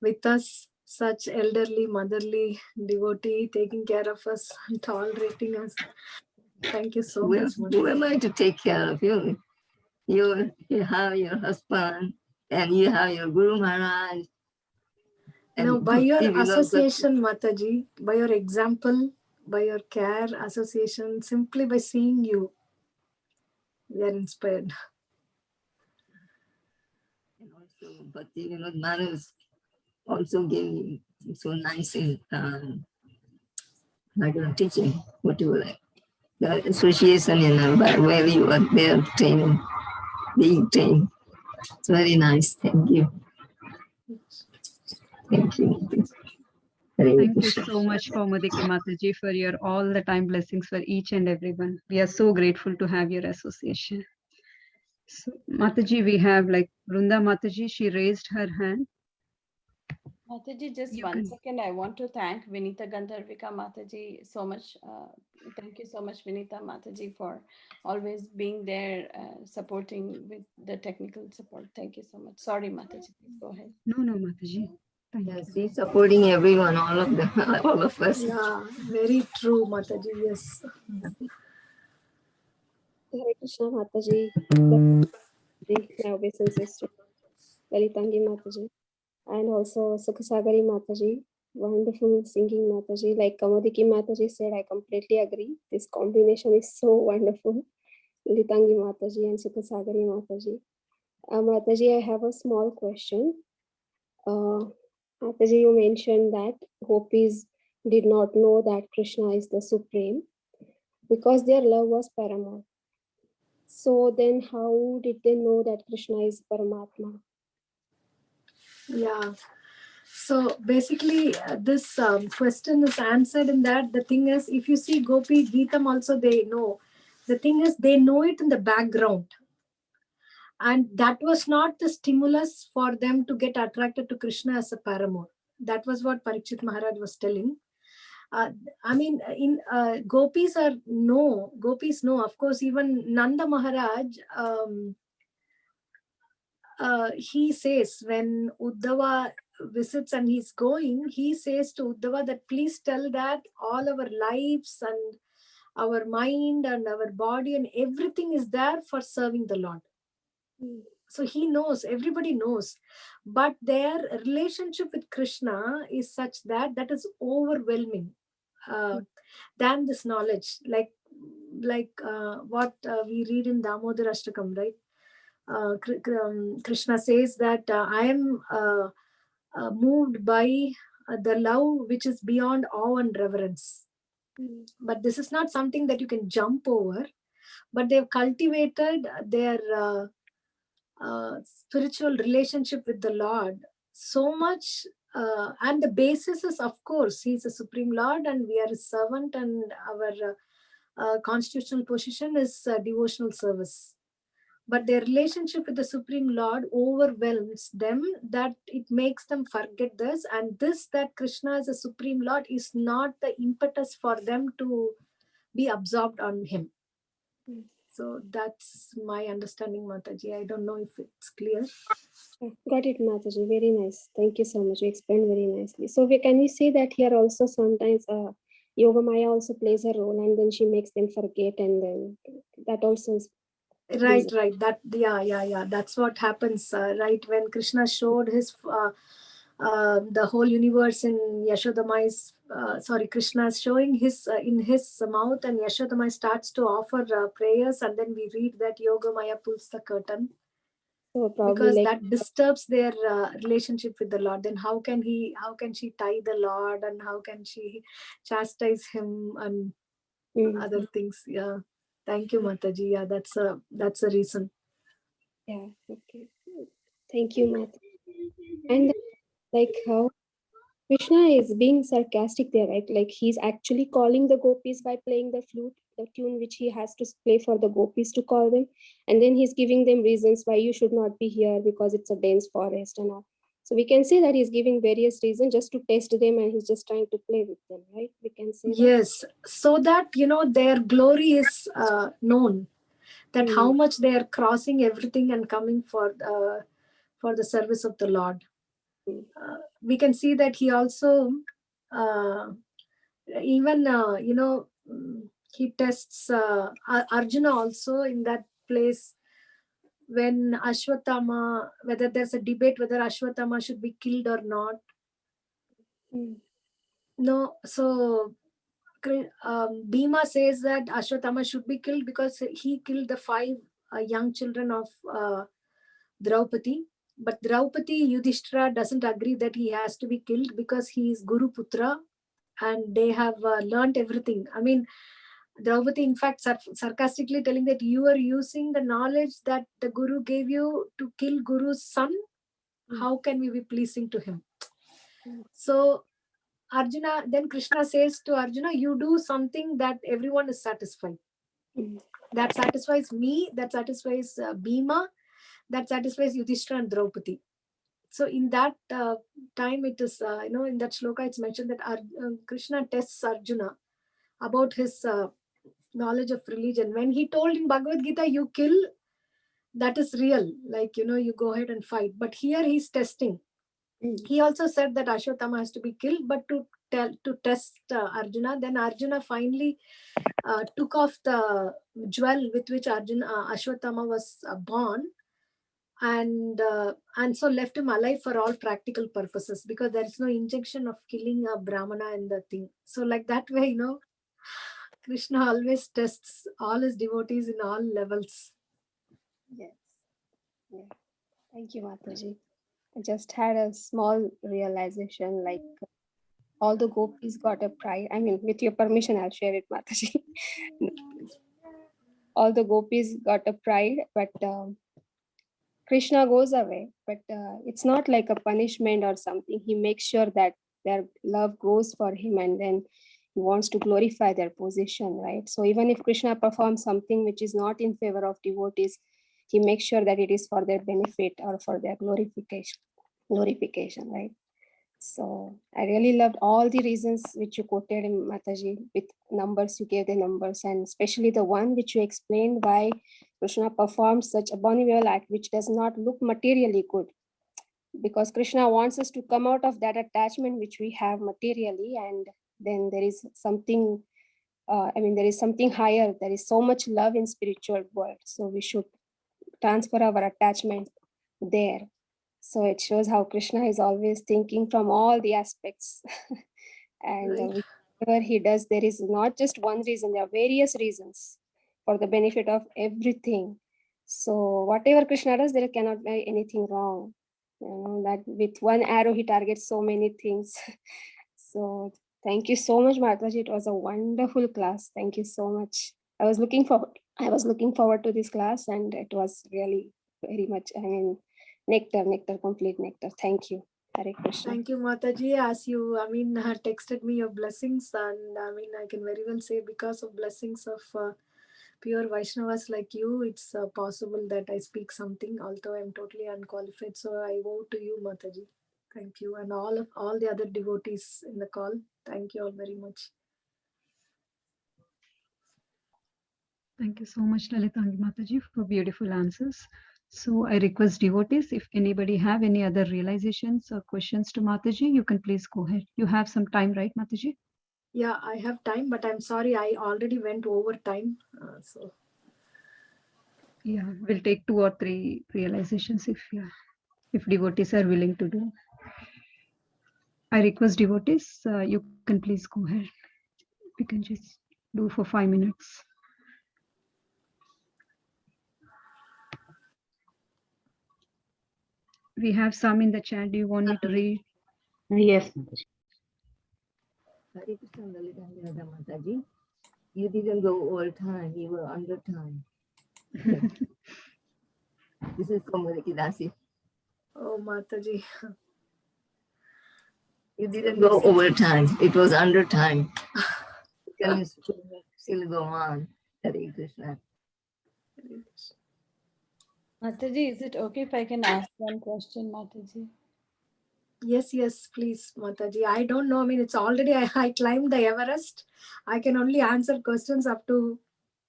with us, such elderly, motherly devotee, taking care of us, and tolerating us. Thank you so much, Who Mataji. am I to take care of you? You have your husband, and you have your Guru Maharaj. No, And by your if you love God, association, Mataji, by your example, by your care, association, simply by seeing you, we are inspired. and also, but you know, mothers also gave so nice in like teaching what you like. The association, where you are there training, being trained. It's very nice. Thank you. Thank you. Hare Thank you Krishna. so much, Kaumudiki Mataji, for your all the time blessings for each and everyone. We are so grateful to have your association. So, Mataji, we have like Vrunda Mataji, she raised her hand. Mataji, just You one can. second. I want to thank Vinita Gandharvika Mataji so much. Thank you so much, Vinita Mataji, for always being there, supporting with the technical support. Thank you so much. Sorry, Mataji, please go ahead. No, Mataji. Thank Yes, you. he's supporting everyone, all of them, all of us. Yeah, very true, Mataji. Yes. Hare Krishna Mataji, my obeisance sister, Lalitangi Mataji, and also Sukhasagari Mataji. Wonderful singing Mataji. Like Kamadiki Mataji said, I completely agree. This combination is so wonderful. Lalitangi Mataji and Sukhasagari Mataji. Mataji, I have a small question. Mataji, you mentioned that gopis did not know that Krishna is the supreme because their love was paramount. So then how did they know that Krishna is Paramatma? Yeah. So basically, this question is answered in that the thing is, if you see Gopi Geetam also, they know. The thing is, they know it in the background. And that was not the stimulus for them to get attracted to Krishna as a paramour. That was what Parikshit Maharaj was telling. I mean, in gopis know. Of course, even Nanda Maharaj, he says when Uddhava visits and he's going, he says to Uddhava that please tell that all our lives and our mind and our body and everything is there for serving the Lord. So he knows, everybody knows, but their relationship with Krishna is such that is overwhelming than this knowledge, like what we read in Damodar Ashtakam, right? Krishna says that I am moved by the love which is beyond awe and reverence. But this is not something that you can jump over, but they've cultivated their spiritual relationship with the Lord so much. And the basis is, of course, He's a Supreme Lord and we are His servant, and our constitutional position is devotional service. but their relationship with the Supreme Lord overwhelms them, that it makes them forget this. And this, that Krishna is a Supreme Lord, is not the impetus for them to be absorbed on him. So that's my understanding, Mataji. I don't know if it's clear. Got it, Mataji. Very nice. Thank you so much. You explained very nicely. So can we say that here also sometimes Yoga Maya also plays a role, and then she makes them forget, and then that also is Right. That yeah. That's what happens. Right, when Krishna showed his the whole universe in Yashodamai's Krishna is showing his in his mouth, and Yashodamai starts to offer prayers, and then we read that Yoga Maya pulls the curtain. So probably Because like that disturbs their relationship with the Lord. Then how can she tie the Lord, and how can she chastise him, and other things? Yeah. Thank you, Mataji. Yeah, that's a reason. Yeah. Okay. Thank you, Mataji. And like how Krishna is being sarcastic there, right? Like he's actually calling the gopis by playing the flute, the tune which he has to play for the gopis to call them. And then he's giving them reasons why you should not be here because it's a dense forest and all. So we can say that he's giving various reasons just to test them, and he's just trying to play with them, right? We can say that. Yes, so that their glory is known, that how much they are crossing everything and coming for the service of the Lord. We can see that he also even he tests Arjuna also in that place, when Ashwatthama, whether there's a debate whether Ashwatthama should be killed or not. No, so Bhima says that Ashwatthama should be killed because he killed the 5 young children of Draupadi. But Draupadi, Yudhishthira doesn't agree that he has to be killed because he is Guru Putra, and they have learnt everything. I mean, Draupadi, in fact, sarcastically telling that you are using the knowledge that the Guru gave you to kill Guru's son. How can we be pleasing to him? So Arjuna, then Krishna says to Arjuna, you do something that everyone is satisfied. That satisfies me, that satisfies Bhima, that satisfies Yudhishthira and Draupadi. So in that time, it is, in that shloka, it's mentioned that Krishna tests Arjuna about his knowledge of religion. When he told in Bhagavad Gita, you kill, that is real. Like, you go ahead and fight. But here he's testing. He also said that Ashwatthama has to be killed, but to test Arjuna. Then Arjuna finally took off the jewel with which Ashwatthama was born, and so left him alive for all practical purposes, because there is no injunction of killing a Brahmana in the thing. So like that way, Krishna always tests all his devotees in all levels. Yes. Yeah. Thank you, Mataji. I just had a small realization, like all the gopis got a pride. I mean, with your permission, I'll share it, Mataji. All the gopis got a pride, but Krishna goes away. But it's not like a punishment or something. He makes sure that their love grows for him, and then he wants to glorify their position, right? So even if Krishna performs something which is not in favor of devotees, he makes sure that it is for their benefit or for their glorification, right? So I really loved all the reasons which you quoted in Mataji, with numbers, you gave the numbers, and especially the one which you explained why Krishna performs such abominable act which does not look materially good. Because Krishna wants us to come out of that attachment which we have materially, and then there is something, there is something higher. There is so much love in spiritual world. So we should transfer our attachment there. So it shows how Krishna is always thinking from all the aspects. And whatever he does, there is not just one reason, there are various reasons for the benefit of everything. So whatever Krishna does, there cannot be anything wrong. That with one arrow, he targets so many things. So thank you so much, Mataji. It was a wonderful class. Thank you so much. I was looking forward to this class, and it was really very much, nectar, complete nectar. Thank you. Hare Krishna. Thank you, Mataji. As you, texted me your blessings, and I can very well say because of blessings of pure Vaishnavas like you, it's possible that I speak something, although I'm totally unqualified. So I owe to you, Mataji. Thank you. And all the other devotees in the call. Thank you all very much. Thank you so much, Lalitangi Mataji, for beautiful answers. So I request devotees, if anybody have any other realizations or questions to Mataji, you can please go ahead. You have some time, right, Mataji? Yeah, I have time, but I'm sorry, I already went over time. So yeah, we'll take 2 or 3 realizations if devotees are willing to do. I request devotees, you can please go ahead. We can just do for 5 minutes. We have some in the chat. Do you want me to read? Yes, Mataji. Hare Krishna, Lalitangi Radha Mataji. You didn't go over time, you were under time. This is Komodiki Dasi. oh, Mataji. You didn't go over time, it was under time. Can you still go on? Hare Krishna. Mataji, is it okay if I can ask one question, Mataji? Yes, please, Mataji. I don't know. I mean, it's already, I climbed the Everest. I can only answer questions up to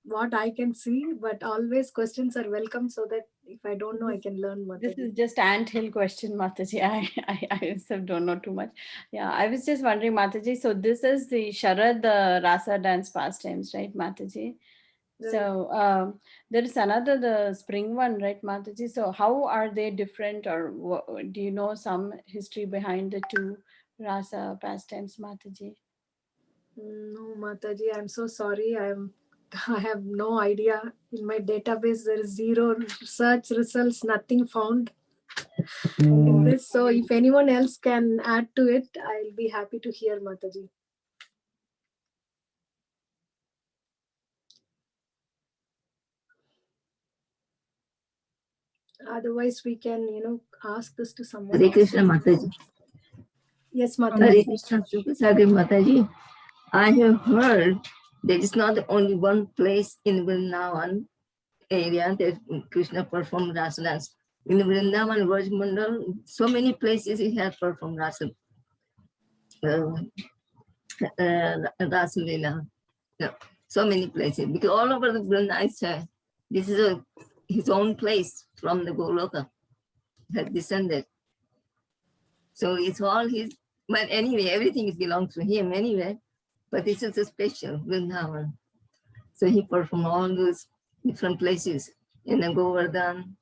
what I can see, but always questions are welcome so that if I don't know, I can learn, Mataji. This is just anthill question, Mataji. I myself don't know too much. Yeah, I was just wondering, Mataji, so this is the Sharad Rasa dance pastimes, right, Mataji? Right. So there is another, the spring one, right, Mataji? So how are they different, or do you know some history behind the two Rasa pastimes, Mataji? No, Mataji, I'm so sorry. I have no idea. In my database, there is zero search results, nothing found in this. So if anyone else can add to it, I'll be happy to hear, Mataji. Otherwise, we can, ask this to someone. Hare Krishna, Mataji. Yes, Hare Mataji. Krishna, Sukasagri Mataji. I have heard there is not only one place in Vrindavan area that Krishna performed Rasa dance. In Vrindavan, Vrajmandal, so many places he has performed Rasa Lila. No, so many places, because all over the Vrindavan, this is his own place from the Goloka, has descended. So it's all his, but anyway, everything is belongs to him anyway, but this is a special Vrindavan. So he performed all those different places in the Govardhan,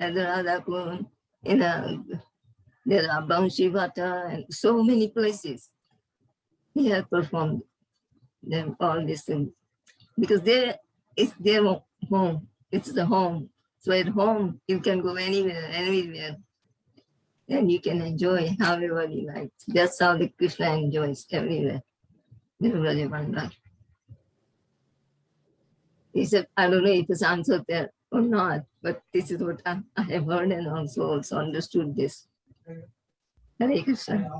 and the Radha, there are Banshivata, and so many places he has performed them, all these things. Because there is their home, it's the home. So at home, you can go anywhere, and you can enjoy however you like. That's how the Krishna enjoys everywhere. He said, I don't know if it's answered there or not, but this is what I have heard and also understood this. Hare Krishna.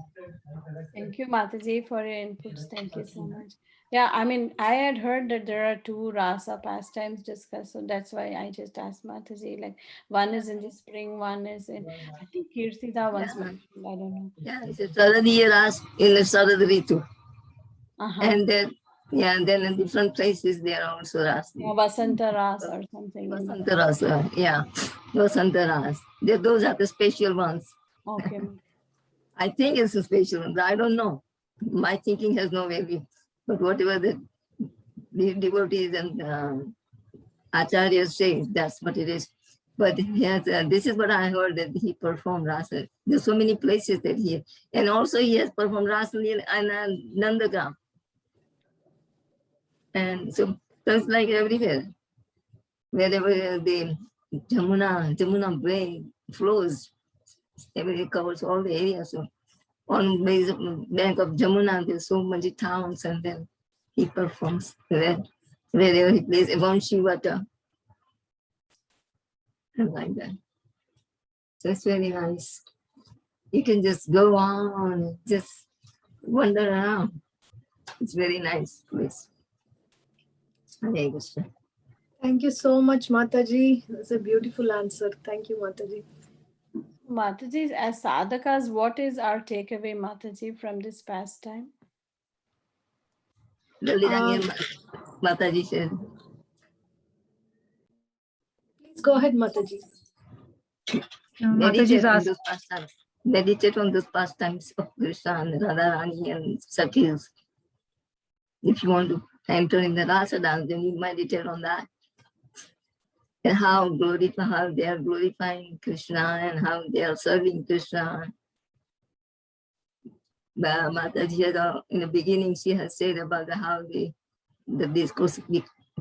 Thank you, Mataji, for your inputs. Thank you so much. Yeah, I mean, I had heard that there are two Rasa pastimes discussed, so that's why I just asked Mataji. Like, one is in the spring, one is in, I think Kirtida once mentioned, I don't know. Yeah, it's a Saradiya Ras in the Sarad Ritu. And then, and then in different places there are also Ras. Vasanta Ras or something. Vasanta Ras, yeah. Vasanta Ras. Those are the special ones. Okay. I think it's a special one, but I don't know. My thinking has no value. But whatever the devotees and acharyas say, that's what it is. But yes, this is what I heard, that he performed Rasa. There's so many places that and also he has performed Rasa in Nandagram. And so that's like everywhere. Wherever the Jamuna way flows, it covers all the areas. So on the bank of Jamuna, there's so many towns, and then he performs there. Wherever he plays Shivata, and like that. So it's very nice. You can just go on, just wander around. It's very nice place. Hare Krishna. Thank you so much, Mataji. That's a beautiful answer. Thank you, Mataji. Mataji, as sadhakas, what is our takeaway, Mataji, from this pastime? Lalitangi Mataji said, Please go ahead, Mataji. meditate on those pastimes. Meditate on those pastimes of Krishna and Radharani and Sakhis. If you want to enter in the Rasa dance, then you meditate on that. And how they are glorifying Krishna and how they are serving Krishna. Mataji, in the beginning, she has said about how the discourse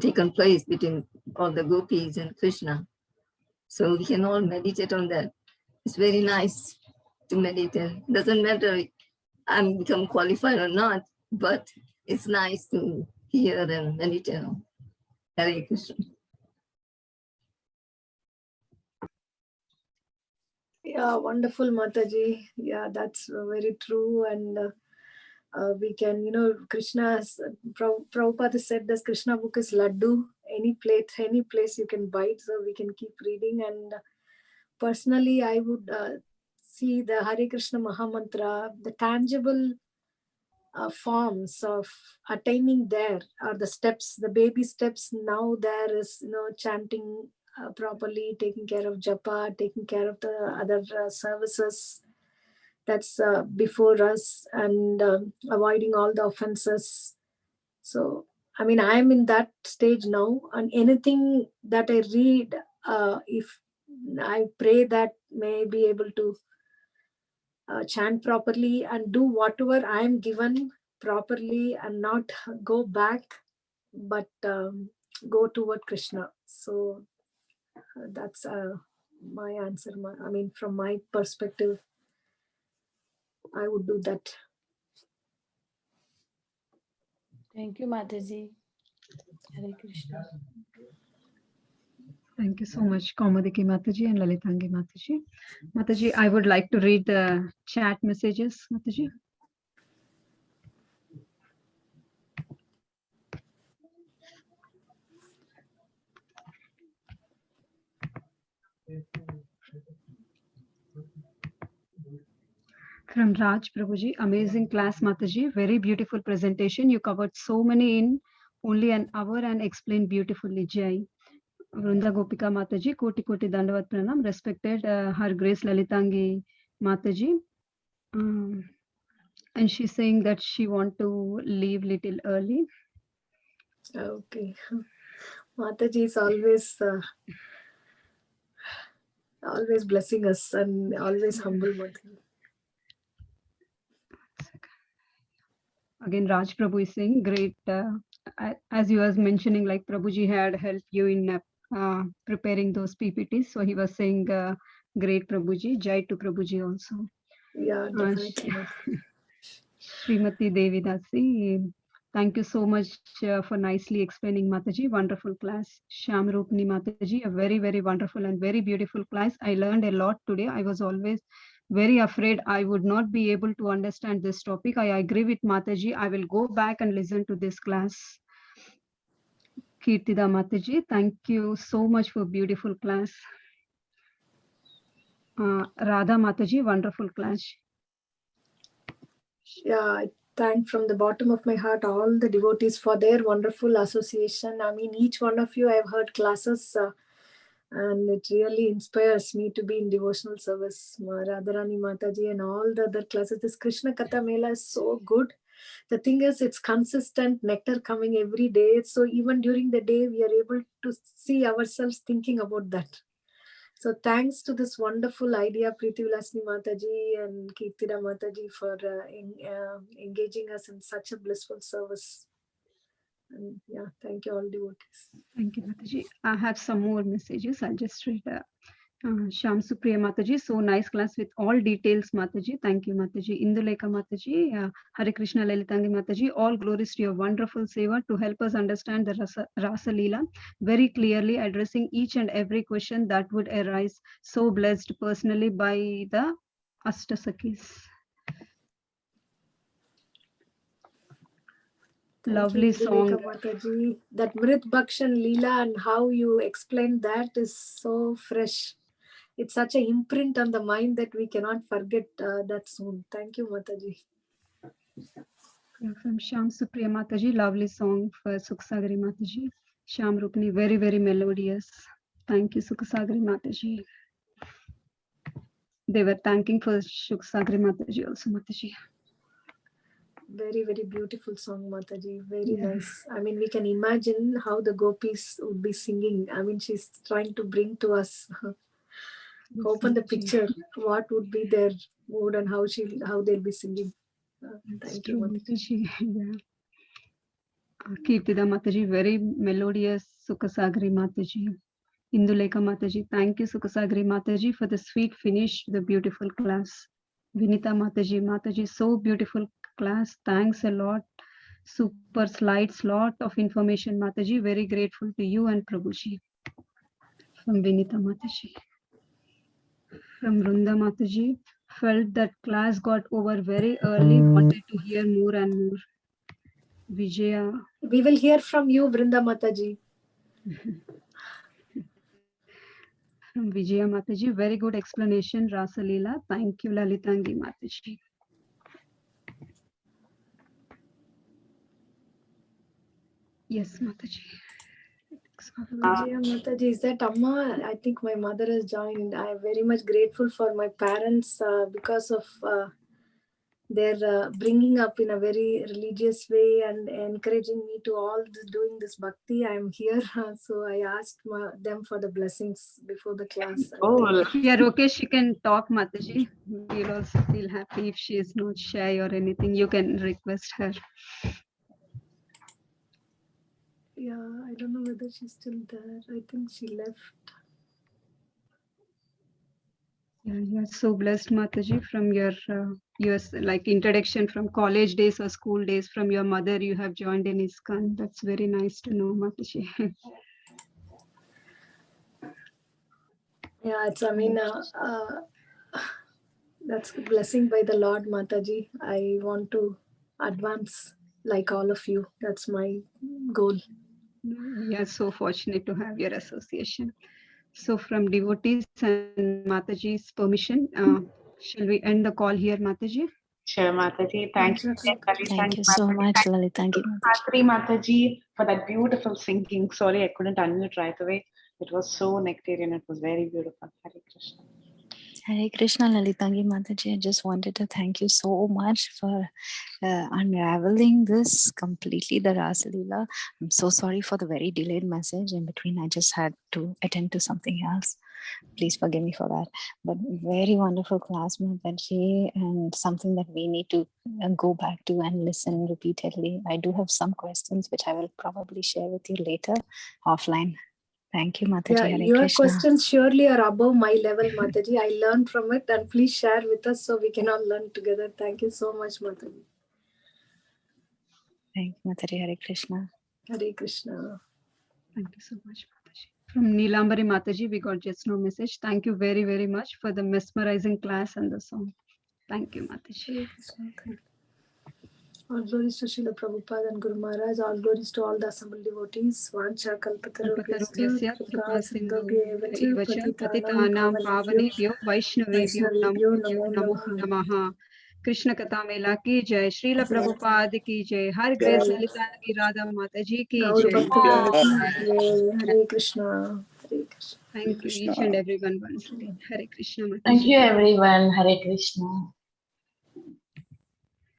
taken place between all the gopis and Krishna. So we can all meditate on that. It's very nice to meditate. Doesn't matter I'm become qualified or not, but it's nice to hear and meditate on. Hare Krishna. Yeah, wonderful, Mataji. Yeah, that's very true. And we can, Krishna's, Prabhupada said this Krishna book is laddu. Any place you can bite, so we can keep reading. And personally, I would see the Hare Krishna Mahamantra, the tangible forms of attaining there are the steps, the baby steps. Now there is, chanting properly, taking care of japa, taking care of the other services that's before us, and avoiding all the offenses. So, I mean, I'm in that stage now, and anything that I read, if I pray that may be able to chant properly and do whatever I'm given properly and not go back, but go toward Krishna. So that's my answer. I mean, from my perspective, I would do that. Thank you, Mataji. Hare Krishna. Thank you so much, Kaumadiki Mataji and Lalitangi Mataji. Mataji, I would like to read the chat messages, Mataji. From Raj Prabhuji, amazing class, Mataji. Very beautiful presentation. You covered so many in only an hour and explained beautifully. Jai. Vrunda Gopika Mataji, Koti Koti Dandavat Pranam. Respected Her Grace Lalitangi Mataji. And she's saying that she want to leave little early. Okay. Mataji is always blessing us and always humble, Mataji. Again, Raj Prabhu is saying, great. As you was mentioning, like Prabhuji had helped you in preparing those PPTs. So he was saying, great Prabhuji, Jai to Prabhuji also. Yeah, definitely. Srimati Devidasi, thank you so much for nicely explaining, Mataji. Wonderful class. Shyam Rupni Mataji, a very, very wonderful and very beautiful class. I learned a lot today. I was always very afraid I would not be able to understand this topic. I agree with Mataji. I will go back and listen to this class. Kirtida Mataji, thank you so much for beautiful class. Radha Mataji, wonderful class. Yeah, I thank from the bottom of my heart all the devotees for their wonderful association. I mean, each one of you, I've heard classes and it really inspires me to be in devotional service. Radharani Mataji and all the other classes. This Krishna Katha Mela is so good. The thing is, it's consistent nectar coming every day. So even during the day, we are able to see ourselves thinking about that. So thanks to this wonderful idea, Preeti Vilasni Mataji and Kirtida Mataji for engaging us in such a blissful service. And yeah, thank you all devotees. Thank you, Mataji. I have some more messages. I'll just read. Sham Supriya Mataji, so nice class with all details, Mataji. Thank you, Mataji. Induleka Mataji, Hare Krishna Lalitangi Mataji, all glories to your wonderful seva to help us understand the Rasa Leela very clearly, addressing each and every question that would arise. So blessed personally by the Ashtasakis. Lovely song. Mataji. That Mrit Bhakshan Leela and how you explained that is so fresh. It's such an imprint on the mind that we cannot forget that soon. Thank you, Mataji. From Sham Supriya Mataji, lovely song for Sukhsagari Mataji. Sham Rukni, very, very melodious. Thank you, Sukhsagari Mataji. They were thanking for Sukhsagari Mataji also, Mataji. Very, very beautiful song, Mataji. Very nice. I mean, we can imagine how the gopis would be singing. I mean, she's trying to bring to us. Open the picture. What would be their mood and how they'll be singing. Thank you, Mataji. Yeah. Kirtida Mataji, very melodious. Sukhsagari Mataji. Induleka Mataji, thank you, Sukhsagari Mataji, for the sweet finish, the beautiful class. Vinita Mataji, Mataji, so beautiful class. Thanks a lot. Super slides, lot of information, Mataji. Very grateful to you and Prabhuji. From Vinita Mataji. From Runda Mataji, felt that class got over very early, wanted to hear more and more. Vijaya. We will hear from you, Vrinda Mataji. From Vijaya Mataji, very good explanation, Rasa Leela. Thank you, Lalitangi Mataji. Yes, Mataji. Vijaya Mataji, is that Amma? I think my mother has joined. I am very much grateful for my parents because of their bringing up in a very religious way and encouraging me to doing this bhakti. I am here, so I asked them for the blessings before the class. If you are okay, she can talk, Mataji. We'll also feel happy if she is not shy or anything. You can request her. Yeah, I don't know whether she's still there. I think she left. Yeah, you are so blessed, Mataji, from your like introduction from college days or school days. From your mother, you have joined in ISKCON. That's very nice to know, Mataji. Yeah, it's, I mean, that's a blessing by the Lord, Mataji. I want to advance like all of you. That's my goal. We are so fortunate to have your association. So from devotees and Mataji's permission, shall we end the call here, Mataji? Sure, Mataji. Thank you. Thank you so much, Lalitangi Mataji. Mataji, for that beautiful singing. Sorry, I couldn't unmute right away. It was so nectarian. It was very beautiful. Hare Krishna. Hare Krishna, Lalitangi Mataji. I just wanted to thank you so much for unraveling this completely, the Rasa Leela. I'm so sorry for the very delayed message. In between, I just had to attend to something else. Please forgive me for that. But very wonderful class, Mataji, and something that we need to go back to and listen repeatedly. I do have some questions which I will probably share with you later offline. Thank you, Mataji. Yeah, Hare your Krishna. questions surely are above my level, Mataji. I learned from it, and please share with us so we can all learn together. Thank you so much, Mataji. Thank you, Mataji. Hare Krishna. Hare Krishna. Thank you so much, Mataji. From Neelambari Mataji, we got just no message. Thank you very, very much for the mesmerizing class and the song. Thank you, Mataji. All glories to Srila Prabhupada and Guru Maharaj. All glories to all the assembled devotees. Vancha kalpatarubhyasya kripa sindhubhyevacha patitanam pavanebhyo vaishnavebhyo namo namaha. Krishna Katha Mela ki jai, Srila Prabhupada ki jai, Har Grace Lalitangi Radha Mataji ki jai. Hare Krishna. Hare Krishna. Thank you, each and everyone once again. Hare Krishna Mataji. Thank you, everyone. Hare Krishna.